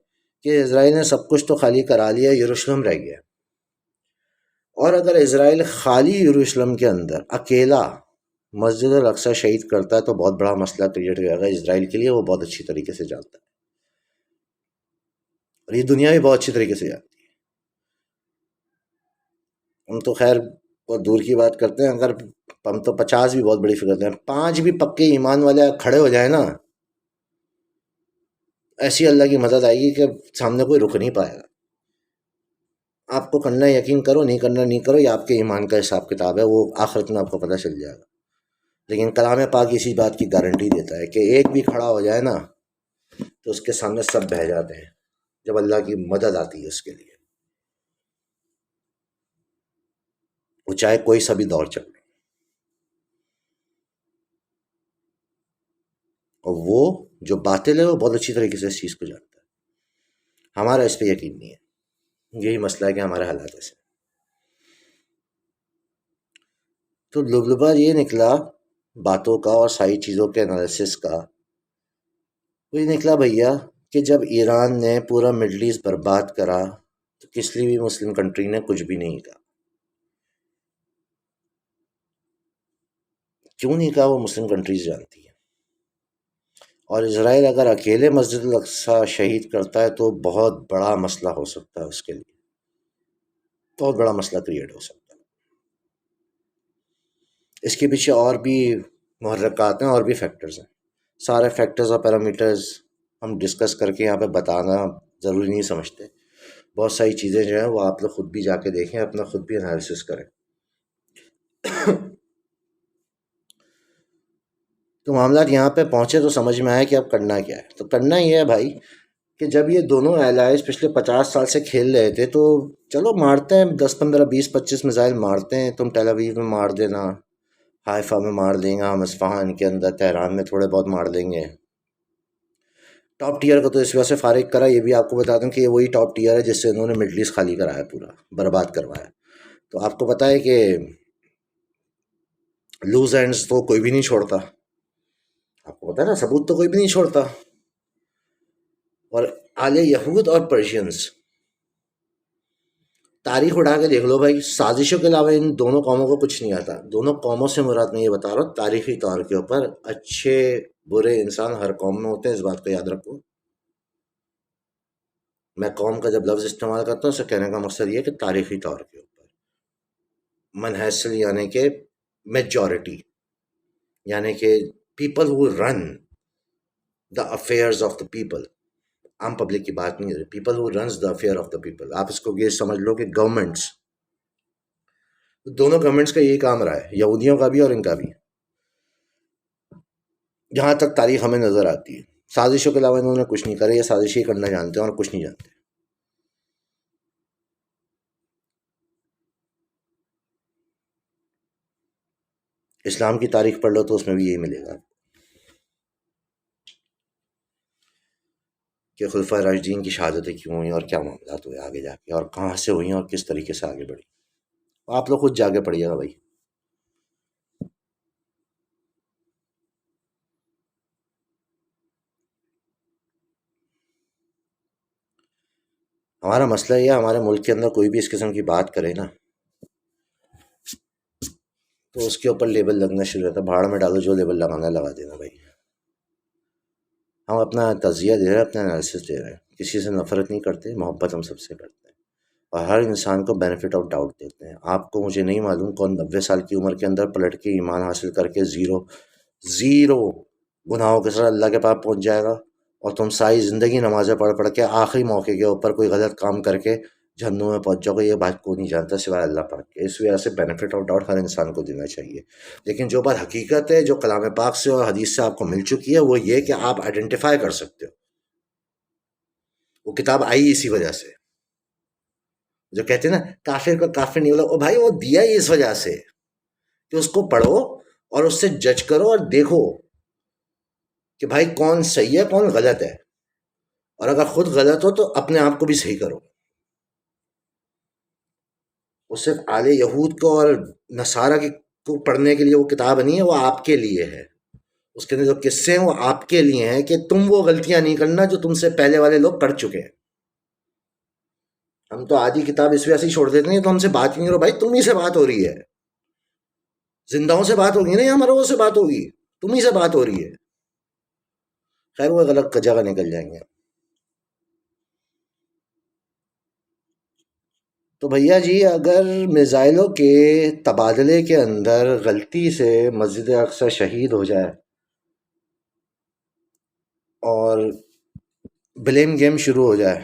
A: کہ اسرائیل نے سب کچھ تو خالی کرا لیا، یروشلم رہ گیا. اور اگر اسرائیل خالی یروشلم کے اندر اکیلا مسجد الاقصی شہید کرتا ہے تو بہت بڑا مسئلہ کریٹ ہو جائے گا اسرائیل کے لیے. وہ بہت اچھی طریقے سے جانتا ہے، اور یہ دنیا بھی بہت اچھی طریقے سے جانتی ہے. ہم تو خیر بہت دور کی بات کرتے ہیں، اگر ہم تو 50 بھی بہت بڑی فکر کرتے ہیں، 5 بھی پکے ایمان والے کھڑے ہو جائیں نا، ایسی اللہ کی مدد آئے گی کہ سامنے کوئی رک نہیں پائے گا. آپ کو کرنا ہے یقین کرو، نہیں کرنا نہیں کرو، یہ آپ کے ایمان کا حساب کتاب ہے، وہ آخرت میں آپ کو پتہ چل جائے گا. لیکن کلام پاک اسی بات کی گارنٹی دیتا ہے کہ ایک بھی کھڑا ہو جائے نا تو اس کے سامنے سب بہہ جاتے ہیں جب اللہ کی مدد آتی ہے اس کے لیے، وہ چاہے کوئی سا بھی دور چل رہے. اور وہ جو باطل ہے وہ بہت اچھی طریقے سے اس چیز کو جانتا ہے. ہمارا اس پہ یقین نہیں ہے، یہی مسئلہ ہے کہ ہمارے حالات ایسے. تو لبلبہ یہ نکلا باتوں کا اور ساری چیزوں کے انالیسس کا، وہ یہ نکلا بھیا کہ جب ایران نے پورا مڈل ایسٹ برباد کرا تو کسی بھی مسلم کنٹری نے کچھ بھی نہیں کہا. کیوں نہیں کہا؟ وہ مسلم کنٹریز جانتی ہیں. اور اسرائیل اگر اکیلے مسجد الاقصی شہید کرتا ہے تو بہت بڑا مسئلہ ہو سکتا ہے، اس کے لیے بہت بڑا مسئلہ کریٹ ہو سکتا ہے. اس کے پیچھے اور بھی محرکات ہیں، اور بھی فیکٹرز ہیں. سارے فیکٹرز اور پیرامیٹرز ہم ڈسکس کر کے یہاں پہ بتانا ضروری نہیں سمجھتے. بہت ساری چیزیں جو ہیں وہ آپ لوگ خود بھی جا کے دیکھیں، اپنا خود بھی انالیسس کریں. تو معاملات یہاں پہ پہنچے تو سمجھ میں آیا کہ اب کرنا کیا ہے. تو کرنا یہ ہے بھائی کہ جب یہ دونوں ایلائز پچھلے 50 سال سے کھیل رہے تھے تو چلو مارتے ہیں 10-15-20-25 میزائل مارتے ہیں. تم ٹیل اویو میں مار دینا، حائفہ میں مار دیں گے، ہم اصفہان کے اندر، تہران میں تھوڑے بہت مار دیں گے. ٹاپ ٹیئر کو تو اس وجہ سے فارغ کرا. یہ بھی آپ کو بتا دوں کہ یہ وہی ٹاپ ٹیئر ہے جس سے انہوں نے مڈل ایسٹ خالی کرایا، پورا برباد کروایا. تو آپ کو پتا ہے کہ لوز اینڈز تو کوئی بھی نہیں چھوڑتا، آپ کو پتا ہے نا، ثبوت تو کوئی بھی نہیں چھوڑتا. اور آل یہود اور پرشینز تاریخ اٹھا کے دیکھ لو بھائی، سازشوں کے علاوہ ان دونوں قوموں کو کچھ نہیں آتا. دونوں قوموں سے مراد میں یہ بتا رہا ہوں تاریخی طور کے اوپر اچھے برے انسان ہر قوم میں ہوتے ہیں، اس بات کو یاد رکھو. میں قوم کا جب لفظ استعمال کرتا ہوں اسے کہنے کا مقصد یہ کہ تاریخی طور کے اوپر منحصر، یعنی کہ میجورٹی، یعنی کہ people who run the affairs of the people. عام پبلک کی بات نہیں ہے، people who runs the affair of the people. آپ اس کو یہ سمجھ لو کہ گورنمنٹس، دونوں گورنمنٹس کا یہی کام رہا ہے، یہودیوں کا بھی اور ان کا بھی، جہاں تک تاریخ ہمیں نظر آتی ہے. سازشوں کے علاوہ انہوں نے کچھ نہیں کرے، یہ سازش ہی کرنا جانتے ہیں اور کچھ نہیں جانتے. اسلام کی تاریخ پڑھ لو تو اس میں بھی یہی ملے گا کہ خلفائے راشدین کی شہادتیں کیوں ہوئیں اور کیا معاملات ہوئے آگے جا کے، اور کہاں سے ہوئیں اور کس طریقے سے آگے بڑھی. آپ لوگ خود جا کے پڑھیے گا بھائی. ہمارا مسئلہ یہ ہے، ہمارے ملک کے اندر کوئی بھی اس قسم کی بات کرے نا تو اس کے اوپر لیبل لگنا شروع ہوتا ہے. بھاڑ میں ڈالو، جو لیبل لگانا لگا دینا بھائی. ہم اپنا تجزیہ دے رہے ہیں، اپنا انالیسس دے رہے ہیں، کسی سے نفرت نہیں کرتے، محبت ہم سب سے کرتے ہیں اور ہر انسان کو بینیفٹ آف ڈاؤٹ دیتے ہیں. آپ کو مجھے نہیں معلوم کون 90 سال کی عمر کے اندر پلٹ کے ایمان حاصل کر کے زیرو گناہوں کے ساتھ اللہ کے پاس پہنچ جائے گا، اور تم ساری زندگی نمازیں پڑھ کے آخری موقع کے اوپر کوئی غلط کام کر کے جہنم میں پہنچ جاؤ گے. یہ بات کو نہیں جانتا سوائے اللہ پاک کے. اس وجہ سے بینیفٹ آف ڈاؤٹ ہر انسان کو دینا چاہیے. لیکن جو بات حقیقت ہے، جو کلام پاک سے اور حدیث سے آپ کو مل چکی ہے، وہ یہ کہ آپ آئیڈینٹیفائی کر سکتے ہو. وہ کتاب آئی اسی وجہ سے. جو کہتے ہیں نا کافر کو کافر نہیں بولا، او بھائی وہ دیا ہی اس وجہ سے کہ اس کو پڑھو اور اس سے جج کرو اور دیکھو کہ بھائی کون صحیح ہے کون غلط ہے، اور اگر خود غلط ہو تو اپنے آپ کو بھی صحیح کرو. وہ صرف آل یہود کو اور نصارہ کو پڑھنے کے لیے وہ کتاب نہیں ہے، وہ آپ کے لیے ہے. اس کے اندر جو قصے ہیں وہ آپ کے لیے ہیں کہ تم وہ غلطیاں نہیں کرنا جو تم سے پہلے والے لوگ کر چکے ہیں. ہم تو آدھی کتاب اس وجہ سے چھوڑ دیتے ہیں تو ہم سے بات ہی نہیں ہو. بھائی تم ہی سے بات ہو رہی ہے، زندہوں سے بات ہوگی نہیں، ہماروں سے بات ہوگی، تم ہی سے بات ہو رہی ہے. خیر وہ غلط جگہ نکل جائیں گے. تو بھیا جی اگر میزائلوں کے تبادلے کے اندر غلطی سے مسجد اقصی شہید ہو جائے اور بلیم گیم شروع ہو جائے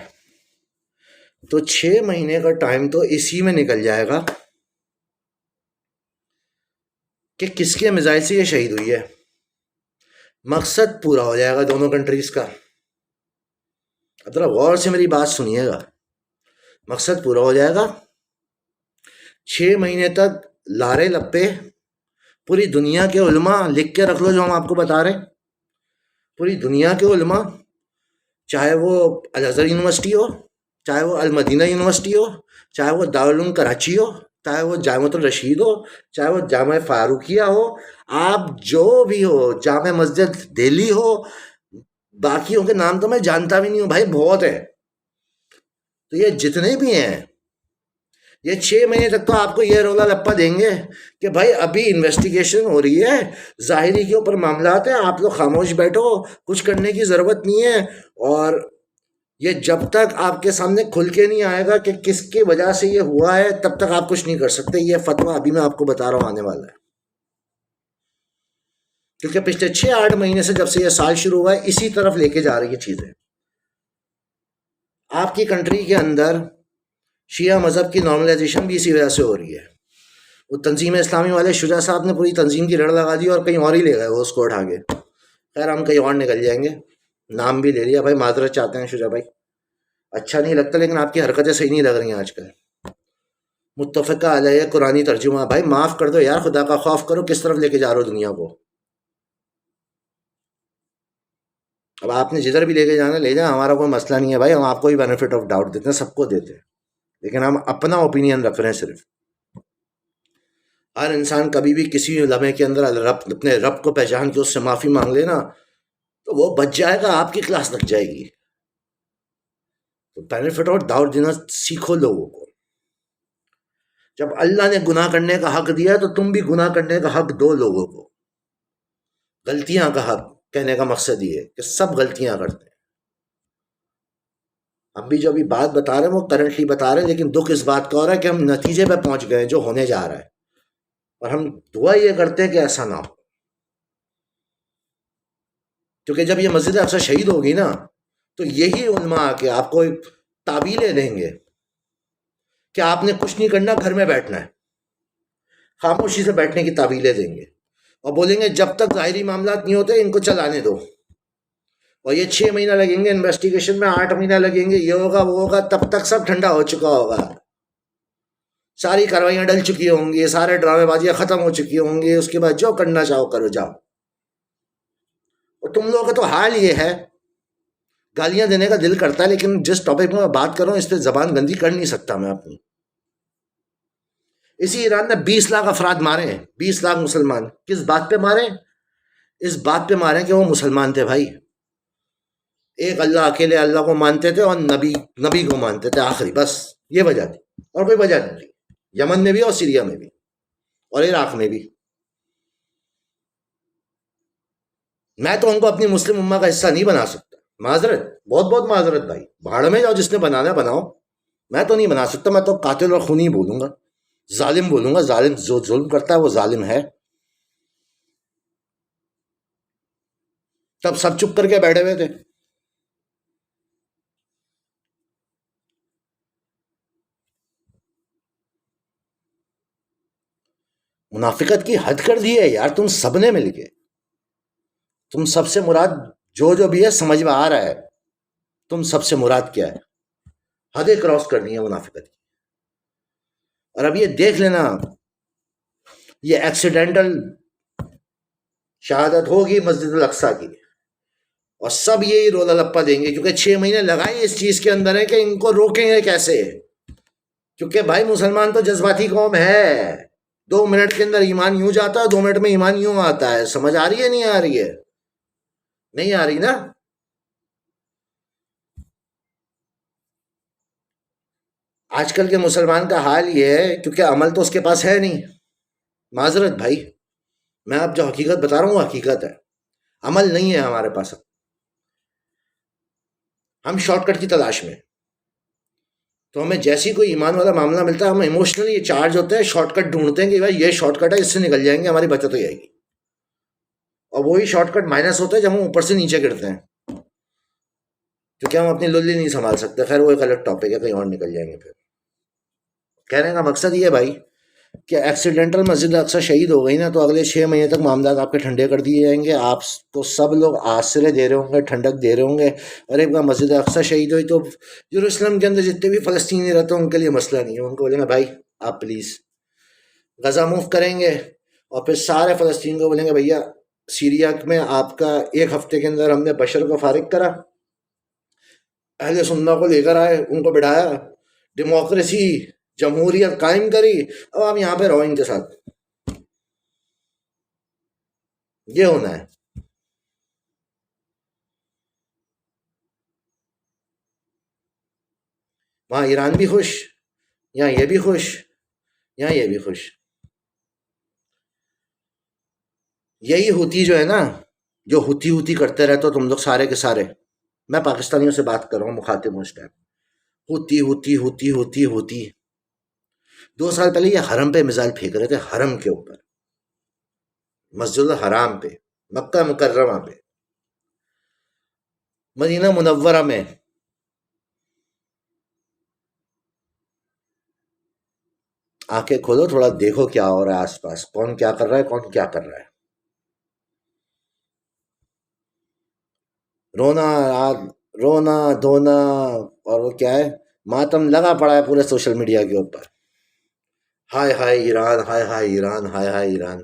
A: تو 6 مہینے کا ٹائم تو اسی میں نکل جائے گا کہ کس کے میزائل سے یہ شہید ہوئی ہے. مقصد پورا ہو جائے گا دونوں کنٹریز کا. اب ذرا غور سے میری بات سنیے گا. مقصد پورا ہو جائے گا، 6 مہینے تک لارے لپے پوری دنیا کے علماء لکھ کے رکھ لو جو ہم آپ کو بتا رہے ہیں. پوری دنیا کے علماء، چاہے وہ الازہر یونیورسٹی ہو، چاہے وہ المدینہ یونیورسٹی ہو، چاہے وہ دارالعلوم کراچی ہو، چاہے وہ جامعۃ الرشید ہو، چاہے وہ جامعہ فاروقیہ ہو، آپ جو بھی ہو، جامع مسجد دہلی ہو، باقیوں کے نام تو میں جانتا بھی نہیں ہوں بھائی، بہت ہے. تو یہ جتنے بھی ہیں یہ 6 مہینے تک تو آپ کو یہ رولا لپا دیں گے کہ بھائی ابھی انویسٹیگیشن ہو رہی ہے، ظاہری کے اوپر معاملات ہیں، آپ لوگ خاموش بیٹھو، کچھ کرنے کی ضرورت نہیں ہے. اور یہ جب تک آپ کے سامنے کھل کے نہیں آئے گا کہ کس کی وجہ سے یہ ہوا ہے تب تک آپ کچھ نہیں کر سکتے. یہ فتویٰ ابھی میں آپ کو بتا رہا ہوں آنے والا ہے، کیونکہ پچھلے 6-8 مہینے سے جب سے یہ سال شروع ہوا ہے اسی طرف لے کے جا رہی ہے چیزیں. آپ کی کنٹری کے اندر شیعہ مذہب کی نارملائزیشن بھی اسی وجہ سے ہو رہی ہے. وہ تنظیم اسلامی والے شجاع صاحب نے پوری تنظیم کی رڑ لگا دی اور کہیں اور ہی لے گئے وہ اس کو اٹھا کے. خیر ہم کہیں اور نکل جائیں گے، نام بھی لے لیا بھائی، معذرت چاہتے ہیں شجاع بھائی، اچھا نہیں لگتا لیکن آپ کی حرکتیں صحیح نہیں لگ رہی ہیں آج کل. متفقہ علیہ قرآنی ترجمہ، بھائی معاف کر دو یار، خدا کا خوف کرو، کس طرف لے کے جا رہے ہو دنیا کو. اب آپ نے جدھر بھی لے کے جانا لے جائیں، ہمارا کوئی مسئلہ نہیں ہے بھائی، ہم آپ کو بھی بینیفٹ آف ڈاؤٹ دیتے ہیں، سب کو دیتے ہیں، لیکن ہم اپنا اوپینین رکھ رہے ہیں صرف. ہر انسان کبھی بھی کسی لمحے کے اندر اپنے رب کو پہچان کے اس سے معافی مانگ لینا تو وہ بچ جائے گا، آپ کی کلاس لگ جائے گی. تو بینیفٹ آف ڈاؤٹ دینا سیکھو لوگوں کو. جب اللہ نے گناہ کرنے کا حق دیا تو تم بھی گناہ کرنے کا حق دو لوگوں کو. غلطیاں کا حق کہنے کا مقصد یہ ہے کہ سب غلطیاں کرتے ہیں. ہم بھی جو ابھی بات بتا رہے ہیں وہ کرنٹلی بتا رہے ہیں، لیکن دکھ اس بات کا ہو رہا ہے کہ ہم نتیجے پہ پہنچ گئے جو ہونے جا رہا ہے، اور ہم دعا یہ کرتے ہیں کہ ایسا نہ ہو. کیونکہ جب یہ مسجد اقصی شہید ہوگی نا تو یہی علماء آ کے آپ کو تعویلیں دیں گے کہ آپ نے کچھ نہیں کرنا، گھر میں بیٹھنا ہے، خاموشی سے بیٹھنے کی تعویلیں دیں گے، اور بولیں گے جب تک ظاہری معاملات نہیں ہوتے ان کو چلانے دو، اور یہ 6 مہینہ لگیں گے انویسٹیگیشن میں، 8 مہینہ لگیں گے، یہ ہوگا وہ ہوگا، تب تک سب ٹھنڈا ہو چکا ہوگا، ساری کاروائیاں ڈل چکی ہوں گی، سارے ڈرامے بازیاں ختم ہو چکی ہوں گی، اس کے بعد جو کرنا چاہو کرو جاؤ. اور تم لوگوں کا تو حال یہ ہے، گالیاں دینے کا دل کرتا ہے، لیکن جس ٹاپک میں بات کر رہا ہوں اس پہ زبان گندی کر نہیں سکتا میں اپنی. اسی ایران نے 20 لاکھ افراد مارے ہیں، 20 لاکھ مسلمان. کس بات پہ مارے؟ اس بات پہ مارے کہ وہ مسلمان تھے بھائی، ایک اللہ، اکیلے اللہ کو مانتے تھے اور نبی کو مانتے تھے، آخری، بس یہ وجہ تھی، اور کوئی وجہ نہیں تھی. یمن میں بھی اور سیریا میں بھی اور عراق میں بھی. میں تو ان کو اپنی مسلم امہ کا حصہ نہیں بنا سکتا، معذرت، بہت بہت معذرت بھائی، بھاڑ میں جاؤ، جس نے بنانا ہے بناؤ، میں تو نہیں بنا سکتا. میں تو قاتل اور خونی بولوں گا، ظالم بولوں گا، ظالم جو ظلم کرتا ہے وہ ظالم ہے. تب سب چپ کر کے بیٹھے ہوئے تھے. منافقت کی حد کر دی ہے یار تم سب نے مل کے. تم سب سے مراد جو بھی ہے سمجھ میں آ رہا ہے، تم سب سے مراد کیا ہے؟ حدیں کراس کرنی ہے منافقت کی. اور اب یہ دیکھ لینا، یہ ایکسیڈنٹل شہادت ہوگی مسجد الاقصی کی، اور سب یہی رولا لپا دیں گے، کیونکہ 6 مہینے لگائے اس چیز کے اندر ہے کہ ان کو روکیں گے کیسے. کیونکہ بھائی مسلمان تو جذباتی قوم ہے، 2 منٹ کے اندر ایمان یوں جاتا ہے، 2 منٹ میں ایمان یوں آتا ہے. سمجھ آ رہی ہے نہیں آ رہی ہے؟ نہیں آ رہی نا. آج کل کے مسلمان کا حال یہ ہے، کیونکہ عمل تو اس کے پاس ہے نہیں. معذرت بھائی، میں اب جو حقیقت بتا رہا ہوں وہ حقیقت ہے، عمل نہیں ہے ہمارے پاس. ہم شارٹ کٹ کی تلاش میں، تو ہمیں جیسی کوئی ایمان والا معاملہ ملتا ہے ہم ایموشنلی چارج ہوتے ہیں، شارٹ کٹ ڈھونڈتے ہیں کہ بھائی یہ شارٹ کٹ ہے، اس سے نکل جائیں گے، ہماری بچت ہو جائے گی. اور وہی شارٹ کٹ مائنس ہوتا ہے جب ہم اوپر سے نیچے گرتے ہیں، کیونکہ ہم اپنی للی نہیں سنبھال سکتے. خیر وہ ایک الگ ٹاپک ہے، کہیں اور نکل جائیں گے. پھر کہنے کا مقصد یہ ہے بھائی کہ ایکسیڈنٹل مسجد اقصی شہید ہو گئی نا تو اگلے 6 مہینے تک معاملات آپ کے ٹھنڈے کر دیے جائیں گے. آپ کو سب لوگ آسرے دے رہے ہوں گے، ٹھنڈک دے رہے ہوں گے. اور ایک بار مسجد اقصی شہید ہوئی تو یروشلم کے اندر جتنے بھی فلسطینی رہتے ہیں ان کے لیے مسئلہ نہیں ہے. ان کو بولیں گے بھائی آپ پلیز غزہ موو کریں گے، اور پھر سارے فلسطین کو بولیں گے بھیا سیریا میں آپ کا 1 ہفتے کے اندر ہم نے بشر کو فارغ کرا، اہل سنہ کو لے کر آئے، ان کو بٹھایا، ڈیموکریسی، جمہوریت قائم کری، اب آپ یہاں پہ رہو ان کے ساتھ. یہ ہونا ہے. وہاں ایران بھی خوش، یہاں یہ بھی خوش، یہاں یہ بھی خوش. یہی ہوتی جو ہے نا، جو ہوتی کرتے رہتے ہو تم لوگ سارے کے سارے. میں پاکستانیوں سے بات کر رہا ہوں، مخاطب ہوں اس ٹائم. ہوتی 2 سال پہلے یہ حرم پہ میزائل پھینک رہے تھے، حرم کے اوپر، مسجد الحرام پہ، مکہ مکرمہ پہ، مدینہ منورہ میں. آنکھیں کھولو تھوڑا، دیکھو کیا ہو رہا ہے آس پاس، کون کیا کر رہا ہے، کون کیا کر رہا ہے. رونا رونا دھونا، اور وہ کیا ہے، ماتم لگا پڑا ہے پورے سوشل میڈیا کے اوپر. ہائے ہائے ایران، ہائے ہائے ایران، ہائے ہائے ایران.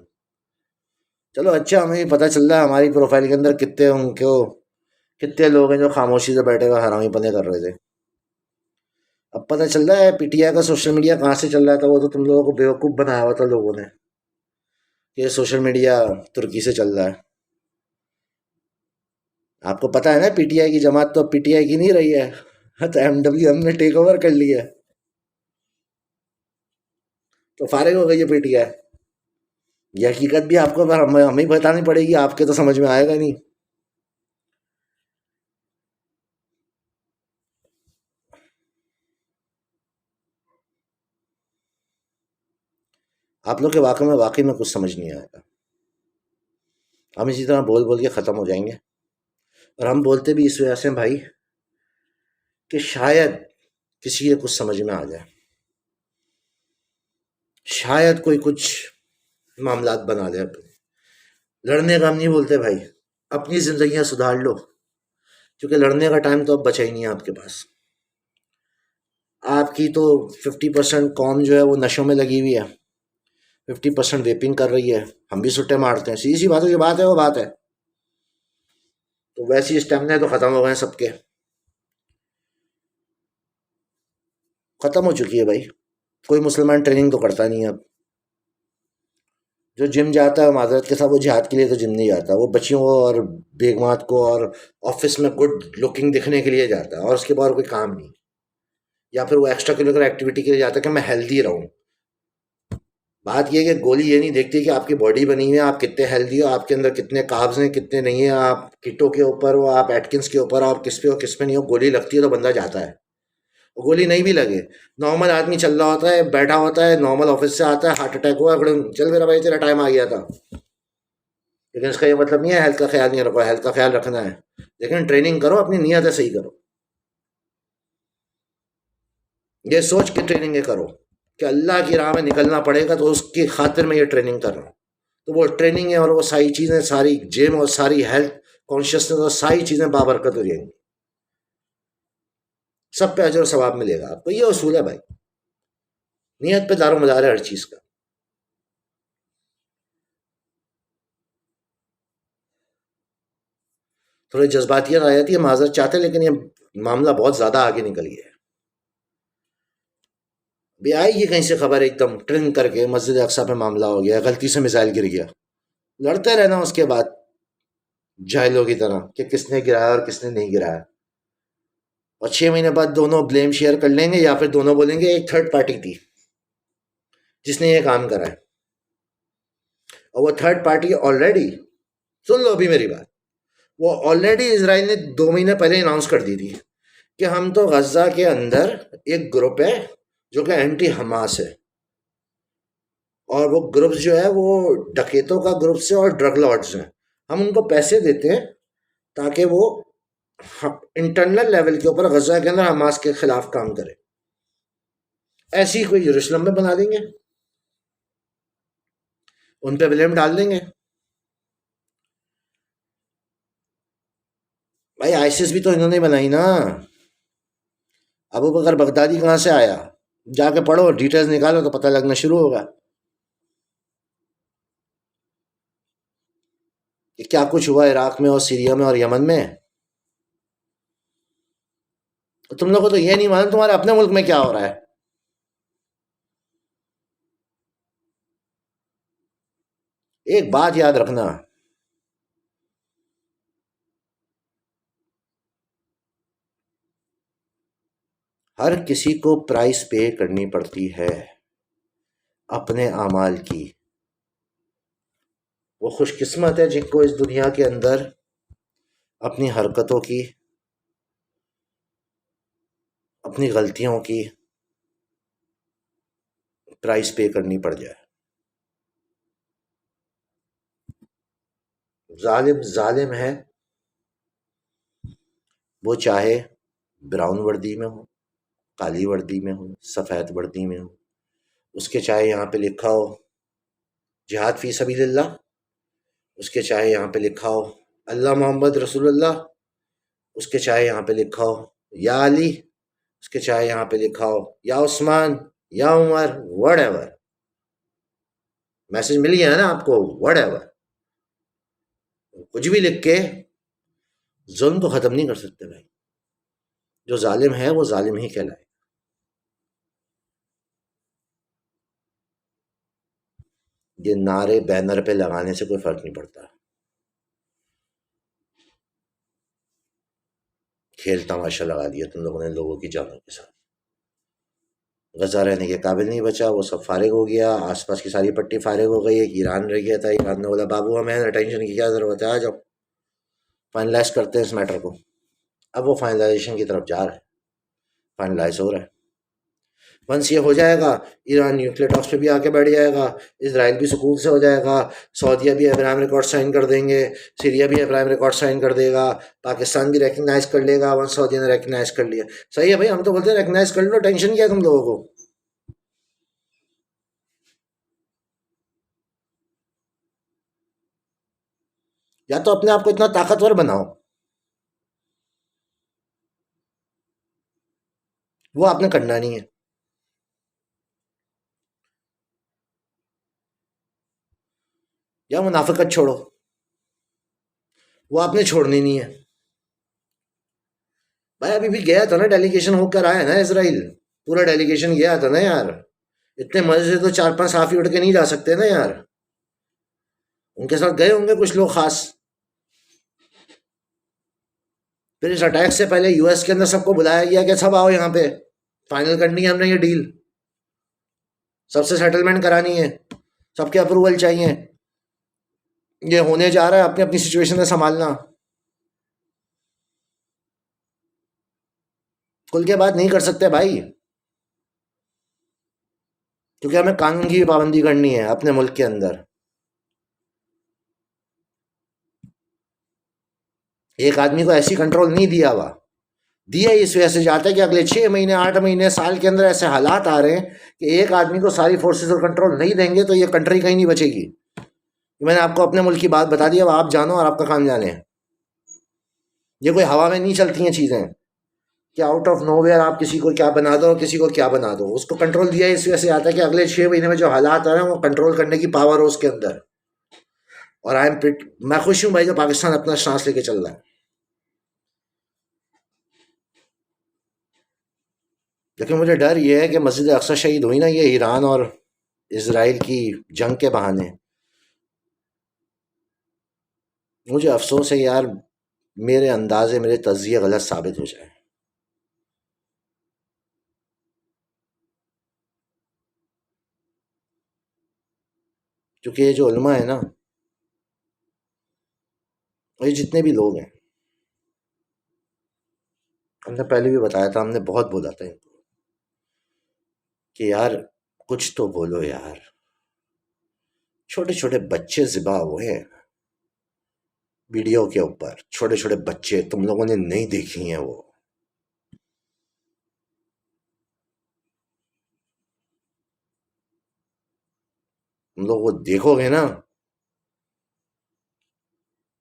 A: چلو اچھا، ہمیں پتہ چل رہا ہے ہماری پروفائل کے اندر کتنے لوگ ہیں جو خاموشی سے بیٹھے ہوئے حرامی پنے کر رہے تھے. اب پتہ چل رہا ہے پی ٹی آئی کا سوشل میڈیا کہاں سے چل رہا تھا. وہ تو تم لوگوں کو بیوقوف بنایا ہوا تھا لوگوں نے کہ سوشل میڈیا ترکی سے چل رہا ہے. آپ کو پتہ ہے نا پی ٹی آئی کی جماعت تو پی ٹی آئی کی نہیں رہی ہے، تو ایم ڈبلیو ایم نے ٹیک اوور کر لیا ہے. تو فارغ ہو گئی یہ پی ٹی آئی. یہ حقیقت بھی آپ کو ہمیں بتانی پڑے گی، آپ کے تو سمجھ میں آئے گا نہیں. آپ لوگ کے واقعی میں کچھ سمجھ نہیں آئے گا. ہم اسی طرح بول بول کے ختم ہو جائیں گے. اور ہم بولتے بھی اس وجہ سے بھائی کہ شاید کسی کے کچھ سمجھ میں آ جائے، شاید کوئی کچھ معاملات بنا دے. لڑنے کا ہم نہیں بولتے بھائی، اپنی زندگیاں سدھار لو، کیونکہ لڑنے کا ٹائم تو اب بچا ہی نہیں ہے آپ کے پاس. آپ کی تو 50% قوم جو ہے وہ نشوں میں لگی ہوئی ہے، 50% ویپنگ کر رہی ہے. ہم بھی سٹے مارتے ہیں، سیدھی سی بات ہے، جو بات ہے وہ بات ہے. تو ویسی اسٹیمنے تو ختم ہو گئے ہیں سب کے، ختم ہو چکی ہے بھائی. کوئی مسلمان ٹریننگ تو کرتا نہیں ہے اب. جو جم جاتا ہے معذرت کے ساتھ وہ جہاد کے لیے تو جم نہیں جاتا، وہ بچیوں کو اور بیگمات کو اور آفس میں گڈ لکنگ دکھنے کے لیے جاتا ہے، اور اس کے بعد کوئی کام نہیں. یا پھر وہ ایکسٹرا کریکولر ایکٹیویٹی کے لیے جاتا ہے کہ میں ہیلدی رہوں. بات یہ ہے کہ گولی یہ نہیں دیکھتی کہ آپ کی باڈی بنی ہوئی ہے، آپ کتنے ہیلدی ہو، آپ کے اندر کتنے کاربز ہیں کتنے نہیں ہیں، آپ کیٹو کے اوپر ہو، آپ ایٹکنس کے اوپر ہو، آپ کس پہ ہو کس پہ نہیں ہو. گولی لگتی ہے تو بندہ جاتا ہے. گولی نہیں بھی لگے، نارمل آدمی چل رہا ہوتا ہے، بیٹھا ہوتا ہے، نارمل آفس سے آتا ہے، ہارٹ اٹیک ہوا، چل میرا بھائی تیرا ٹائم آ گیا تھا. لیکن اس کا یہ مطلب نہیں ہے ہیلتھ کا خیال نہیں رکھو، ہیلتھ کا خیال رکھنا ہے، لیکن ٹریننگ کرو، اپنی نیتیں صحیح کرو. یہ سوچ کے ٹریننگ کرو کہ اللہ کی راہ میں نکلنا پڑے گا تو اس کی خاطر میں یہ ٹریننگ کر رہا ہوں. تو وہ ٹریننگ ہے اور وہ ساری چیزیں، ساری جم اور ساری ہیلتھ کانشیسنس اور ساری چیزیں بابرکت ہو جائیں گی. سب پہ اجر و ثواب ملے گا آپ کو. یہ اصول ہے بھائی، نیت پہ دار و مدار ہے ہر چیز کا. تھوڑی جذباتیت آ جاتی ہے، معذرت چاہتے ہیں، لیکن یہ معاملہ بہت زیادہ آگے نکل گیا ہے. بھی آئی گی کہیں سے خبر ایک دم ٹرن کر کے مسجد اقصی پہ معاملہ ہو گیا، غلطی سے میزائل گر گیا، لڑتے رہنا اس کے بعد جاہلوں کی طرح کہ کس نے گرایا اور کس نے نہیں گرایا. اور 6 مہینے بعد دونوں بلیم شیئر کر لیں گے، یا پھر دونوں بولیں گے ایک تھرڈ پارٹی تھی جس نے یہ کام کرا ہے. اور وہ تھرڈ پارٹی آلریڈی، سن لو ابھی میری بات، وہ آلریڈی اسرائیل نے 2 مہینے پہلے اناؤنس کر دی تھی کہ ہم تو غزہ کے اندر ایک گروپ ہے جو کہ اینٹی حماس ہے، اور وہ گروپس جو ہے وہ ڈکیتوں کا گروپس ہے اور ڈرگ لارڈز ہیں. ہم ان کو پیسے دیتے ہیں تاکہ وہ انٹرنل لیول کے اوپر غزہ کے اندر حماس کے خلاف کام کرے. ایسی ہی کوئی یروشلم میں بنا دیں گے، ان پہ بلیم ڈال دیں گے. بھائی آئسس بھی تو انہوں نے بنائی نا. ابو بکر بغدادی کہاں سے آیا؟ جا کے پڑھو، ڈیٹیلز نکالو تو پتہ لگنا شروع ہوگا کہ کیا کچھ ہوا عراق میں اور سیریا میں اور یمن میں. تم لوگوں کو تو یہ نہیں معلوم تمہارے اپنے ملک میں کیا ہو رہا ہے. ایک بات یاد رکھنا، ہر کسی کو پرائس پے کرنی پڑتی ہے اپنے اعمال کی. وہ خوش قسمت ہے جن کو اس دنیا کے اندر اپنی حرکتوں کی، اپنی غلطیوں کی پرائس پے کرنی پڑ جائے. ظالم ظالم ہے، وہ چاہے براؤن وردی میں ہو، کالی وردی میں ہو، سفید وردی میں ہو، اس کے چاہے یہاں پہ لکھا ہو جہاد فی سبیل اللہ، اس کے چاہے یہاں پہ لکھا ہو اللہ محمد رسول اللہ، اس کے چاہے یہاں پہ لکھا ہو یا علی، اس کے چاہے یہاں پہ لکھا ہو یا عثمان یا عمر، وٹ ایور. میسج مل گیا ہے نا آپ کو، وٹ ایور. کچھ بھی لکھ کے ظلم کو ختم نہیں کر سکتے بھائی. جو ظالم ہے وہ ظالم ہی کہلائے. یہ نعرے بینر پہ لگانے سے کوئی فرق نہیں پڑتا. کھیل تماشا لگا دیا تم لوگوں نے لوگوں کی جانوں کے ساتھ. غزہ رہنے کے قابل نہیں بچا، وہ سب فارغ ہو گیا، آس پاس کی ساری پٹی فارغ ہو گئی، ایک ایران رہ گیا تھا، ایران نے بولا بابو ہمیں ٹینشن کی کیا ضرورت ہے، آ جاؤ فائنلائز کرتے ہیں اس میٹر کو۔ اب وہ فائنلائزیشن کی طرف جا رہا ہے، فائنلائز ہو رہا ہے۔ ونس یہ ہو جائے گا، ایران نیوکلیر ٹاکس پہ بھی آ کے بیٹھ جائے گا، اسرائیل بھی سکون سے ہو جائے گا، سعودیہ بھی ابراہیم ریکارڈ سائن کر دیں گے، سیریا بھی ابراہیم ریکارڈ سائن کر دے گا، پاکستان بھی ریکگنائز کر لے گا، ونس سعودیہ نے ریکگنائز کر لیا۔ صحیح ہے بھائی، ہم تو بولتے ہیں ریکگنائز کر لو، ٹینشن کیا ہے تم لوگوں کو؟ یا تو اپنے آپ کو اتنا طاقتور بناؤ، وہ آپ نے کرنا نہیں ہے، یا منافقت چھوڑو، وہ آپ نے چھوڑنی نہیں ہے۔ بھائی ابھی بھی گیا تھا نا، ڈیلیگیشن ہو کر آیا نا اسرائیل، پورا ڈیلیگیشن گیا تھا نا یار، اتنے مزے سے تو 4-5 صحافی اٹھ کے نہیں جا سکتے نا یار، ان کے ساتھ گئے ہوں گے کچھ لوگ خاص۔ پھر اس اٹیک سے پہلے یو ایس کے اندر سب کو بلایا گیا کہ سب آؤ یہاں پہ، فائنل کرنی ہے ہم نے یہ ڈیل، سب سے سیٹلمنٹ کرانی ہے، سب کے اپروول چاہیے، یہ ہونے جا رہا ہے، اپنی اپنی سچویشن سے سنبھالنا۔ کھل کے بات نہیں کر سکتے بھائی، کیونکہ ہمیں قانون کی بھی پابندی کرنی ہے اپنے ملک کے اندر۔ ایک آدمی کو ایسی کنٹرول نہیں دیا ہوا، دیا اس وجہ سے جاتا ہے کہ اگلے 6 مہینے 8 مہینے سال کے اندر ایسے حالات آ رہے ہیں کہ ایک آدمی کو ساری فورسز اور کنٹرول نہیں دیں گے تو یہ کنٹری کہیں نہیں بچے گی۔ میں نے آپ کو اپنے ملک کی بات بتا دی، اب آپ جانو اور آپ کا کام جانے، یہ کوئی ہوا میں نہیں چلتی ہیں چیزیں کہ آؤٹ آف نو ویئر آپ کسی کو کیا بنا دو اور کسی کو کیا بنا دو۔ اس کو کنٹرول دیا اس وجہ سے آتا ہے کہ اگلے 6 مہینے میں جو حالات آ رہے ہیں وہ کنٹرول کرنے کی پاور ہو اس کے اندر۔ اور میں خوش ہوں بھائی کہ پاکستان اپنا سانس لے کے چل رہا ہے، لیکن مجھے ڈر یہ ہے کہ مسجد اقصی شہید ہوئی نا یہ ایران اور اسرائیل کی جنگ کے بہانے، مجھے افسوس ہے یار میرے اندازے میرے تجزیے غلط ثابت ہو جائے۔ کیونکہ یہ جو علماء ہیں نا، اور یہ جتنے بھی لوگ ہیں، ہم نے پہلے بھی بتایا تھا، ہم نے بہت بولا تھا ان کو کہ یار کچھ تو بولو یار، چھوٹے چھوٹے بچے ذبح ہوئے ہیں ویڈیو کے اوپر، چھوٹے چھوٹے بچے، تم لوگوں نے نہیں دیکھی ہیں وہ، تم لوگ وہ دیکھو گے نا۔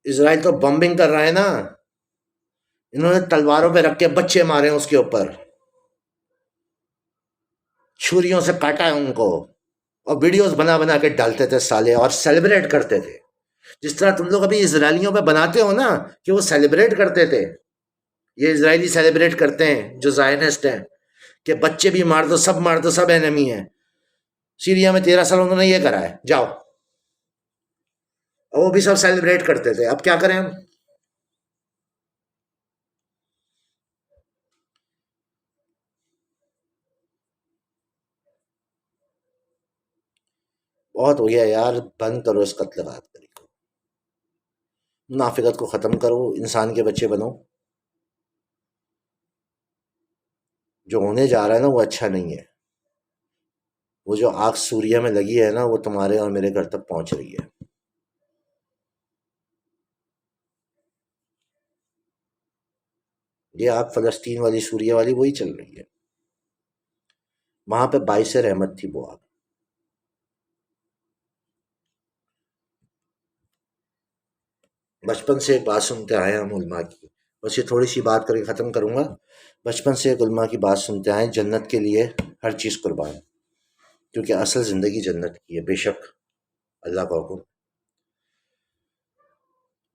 A: اسرائیل تو بمبنگ کر رہا ہے نا، انہوں نے تلواروں پہ رکھ کے بچے مارے ہیں اس کے اوپر، چھریوں سے کاٹا ہے ان کو، اور ویڈیوز بنا بنا کے ڈالتے تھے سالے، اور سیلیبریٹ کرتے تھے، جس طرح تم لوگ ابھی اسرائیلیوں پہ بناتے ہو نا کہ وہ سیلیبریٹ کرتے تھے۔ یہ اسرائیلی سیلیبریٹ کرتے ہیں جو زائنسٹ ہیں کہ بچے بھی مار دو، سب مار دو، سب اینمی ہیں۔ سیریا میں 13 سال انہوں نے یہ کرا ہے، جاؤ، اور وہ بھی سب سیلیبریٹ کرتے تھے۔ اب کیا کریں ہم؟ بہت ہو گیا یار، بند کرو اس قتل غارت کو، منافقت کو ختم کرو، انسان کے بچے بنو۔ جو ہونے جا رہا ہے نا وہ اچھا نہیں ہے، وہ جو آگ سوریا میں لگی ہے نا وہ تمہارے اور میرے گھر تک پہنچ رہی ہے۔ یہ آگ فلسطین والی، سوریا والی وہی چل رہی ہے، وہاں پہ باعث رحمت تھی وہ آگ۔ بچپن سے ایک بات سنتے آئے ہیں ہم علماء کی، بس یہ تھوڑی سی بات کر کے ختم کروں گا۔ بچپن سے ایک علماء کی بات سنتے آئے ہیں، جنت کے لیے ہر چیز قربان، کیونکہ اصل زندگی جنت کی ہے، بے شک اللہ کا حکم،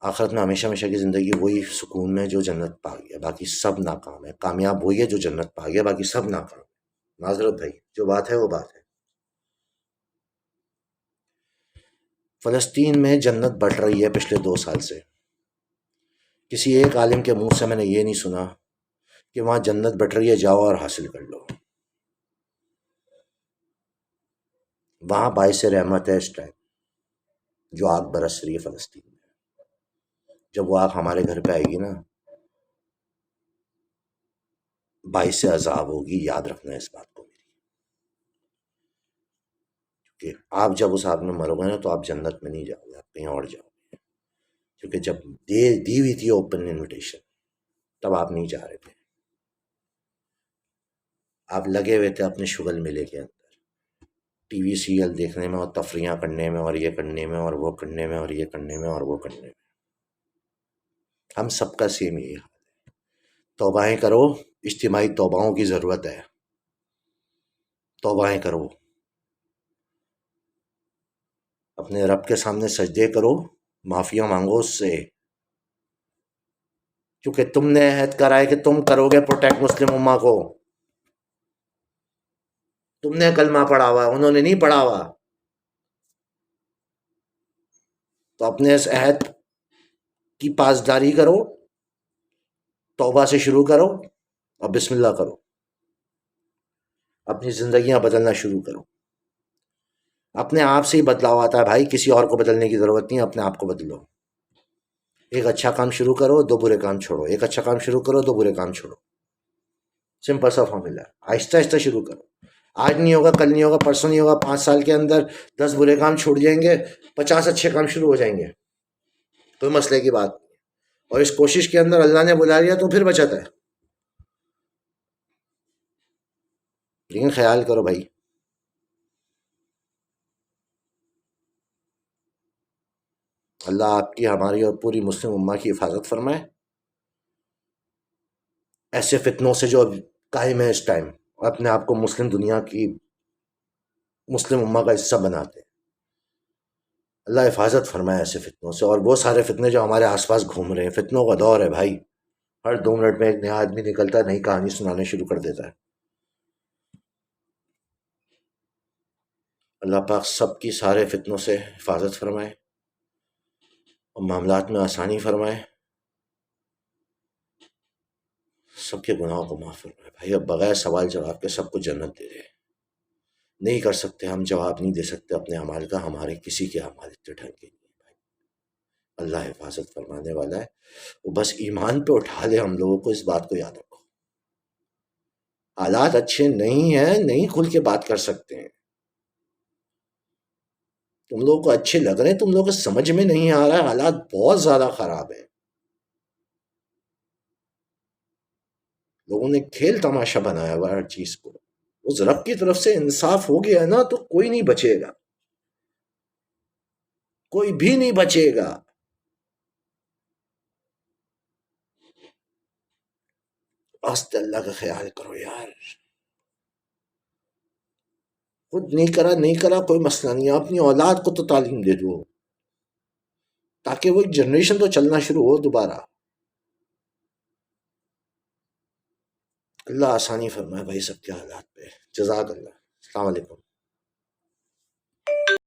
A: آخرت میں ہمیشہ ہمیشہ کی زندگی وہی سکون میں جو جنت پا گیا، باقی سب ناکام ہے۔ کامیاب وہی ہے جو جنت پا گیا، باقی سب ناکام ہے۔ معذرت بھائی، جو بات ہے وہ بات ہے۔ فلسطین میں جنت بڑھ رہی ہے پچھلے 2 سال سے، کسی ایک عالم کے منہ سے میں نے یہ نہیں سنا کہ وہاں جنت بٹ رہی ہے، جاؤ اور حاصل کر لو۔ وہاں باعث رحمت ہے اس ٹائم جو آگ برس رہی ہے فلسطین میں. جب وہ آگ ہمارے گھر پہ آئے گی نا، باعث عذاب ہوگی. یاد رکھنا اس بات کو میری، کہ آپ جب اس آگ میں مرو گے نا تو آپ جنت میں نہیں جاؤ گے، آپ کہیں اور جاؤ گے. کیونکہ جب دی ہوئی تھی اوپن انویٹیشن تب آپ نہیں جا رہے تھے. آپ لگے ہوئے تھے اپنے شغل میلے کے اندر، ٹی وی سیریل دیکھنے میں اور تفریحاں کرنے میں اور یہ کرنے میں اور وہ کرنے میں اور یہ کرنے میں اور وہ کرنے میں. ہم سب کا سیم یہی حال. توبائیں کرو، اجتماعی توباؤں کی ضرورت ہے. توبائیں کرو، اپنے رب کے سامنے سجدے کرو، معافیاں مانگو اس سے. کیونکہ تم نے عہد کرا ہے کہ تم کرو گے پروٹیکٹ مسلم امہ کو. تم نے کلمہ پڑھا ہوا، انہوں نے نہیں پڑھا ہوا. تو اپنے اس عہد کی پاسداری کرو، توبہ سے شروع کرو اور بسم اللہ کرو. اپنی زندگیاں بدلنا شروع کرو. اپنے آپ سے ہی بدلاؤ آتا ہے بھائی، کسی اور کو بدلنے کی ضرورت نہیں، اپنے آپ کو بدلو. ایک اچھا کام شروع کرو، 2 برے کام چھوڑو. ایک اچھا کام شروع کرو، 2 برے کام چھوڑو. سمپل سا فارمولا ہے. آہستہ آہستہ شروع کرو. آج نہیں ہوگا، کل نہیں ہوگا، پرسوں نہیں ہوگا، 5 سال کے اندر 10 برے کام چھوٹ جائیں گے، 50 اچھے کام شروع ہو جائیں گے. کوئی مسئلے کی بات نہیں. اور اس کوشش کے اندر اللہ نے بلا لیا تو پھر بچت ہے. لیکن خیال کرو بھائی، اللہ آپ کی، ہماری اور پوری مسلم امہ کی حفاظت فرمائے ایسے فتنوں سے جو قائم ہے اس ٹائم، اور اپنے آپ کو مسلم دنیا کی، مسلم امہ کا حصہ بناتے ہیں. اللہ حفاظت فرمائے ایسے فتنوں سے، اور وہ سارے فتنے جو ہمارے آس پاس گھوم رہے ہیں. فتنوں کا دور ہے بھائی. ہر 2 منٹ میں ایک نیا آدمی نکلتا ہے، نئی کہانی سنانے شروع کر دیتا ہے. اللہ پاک سب کی سارے فتنوں سے حفاظت فرمائے اور معاملات میں آسانی فرمائے. سب کے گناہوں کو معاف فرمائے. بھائی اب بغیر سوال جواب کے سب کو جنت دے دے. نہیں کر سکتے ہم، جواب نہیں دے سکتے اپنے اعمال کا. ہمارے کسی کے اعمال اتنے ڈھنگ کے نہیں بھائی. اللہ حفاظت فرمانے والا ہے. وہ بس ایمان پہ اٹھا لے ہم لوگوں کو. اس بات کو یاد رکھو، حالات اچھے نہیں ہیں، نہیں کھل کے بات کر سکتے ہیں. تم لوگوں کو اچھے لگ رہے ہیں، تم لوگوں کو سمجھ میں نہیں آ رہا ہے، حالات بہت زیادہ خراب ہیں. لوگوں نے کھیل تماشا بنایا ہوا ہر چیز کو. اس رب کی طرف سے انصاف ہو گیا نا تو کوئی نہیں بچے گا، کوئی بھی نہیں بچے گا. آست اللہ کا خیال کرو یار. خود نہیں کرا نہیں کرا کوئی مسئلہ نہیں، اپنی اولاد کو تو تعلیم دے دو تاکہ وہ ایک جنریشن تو چلنا شروع ہو دوبارہ. اللہ آسانی فرمائے بھائی سب کے حالات پہ. جزاک اللہ. السلام علیکم.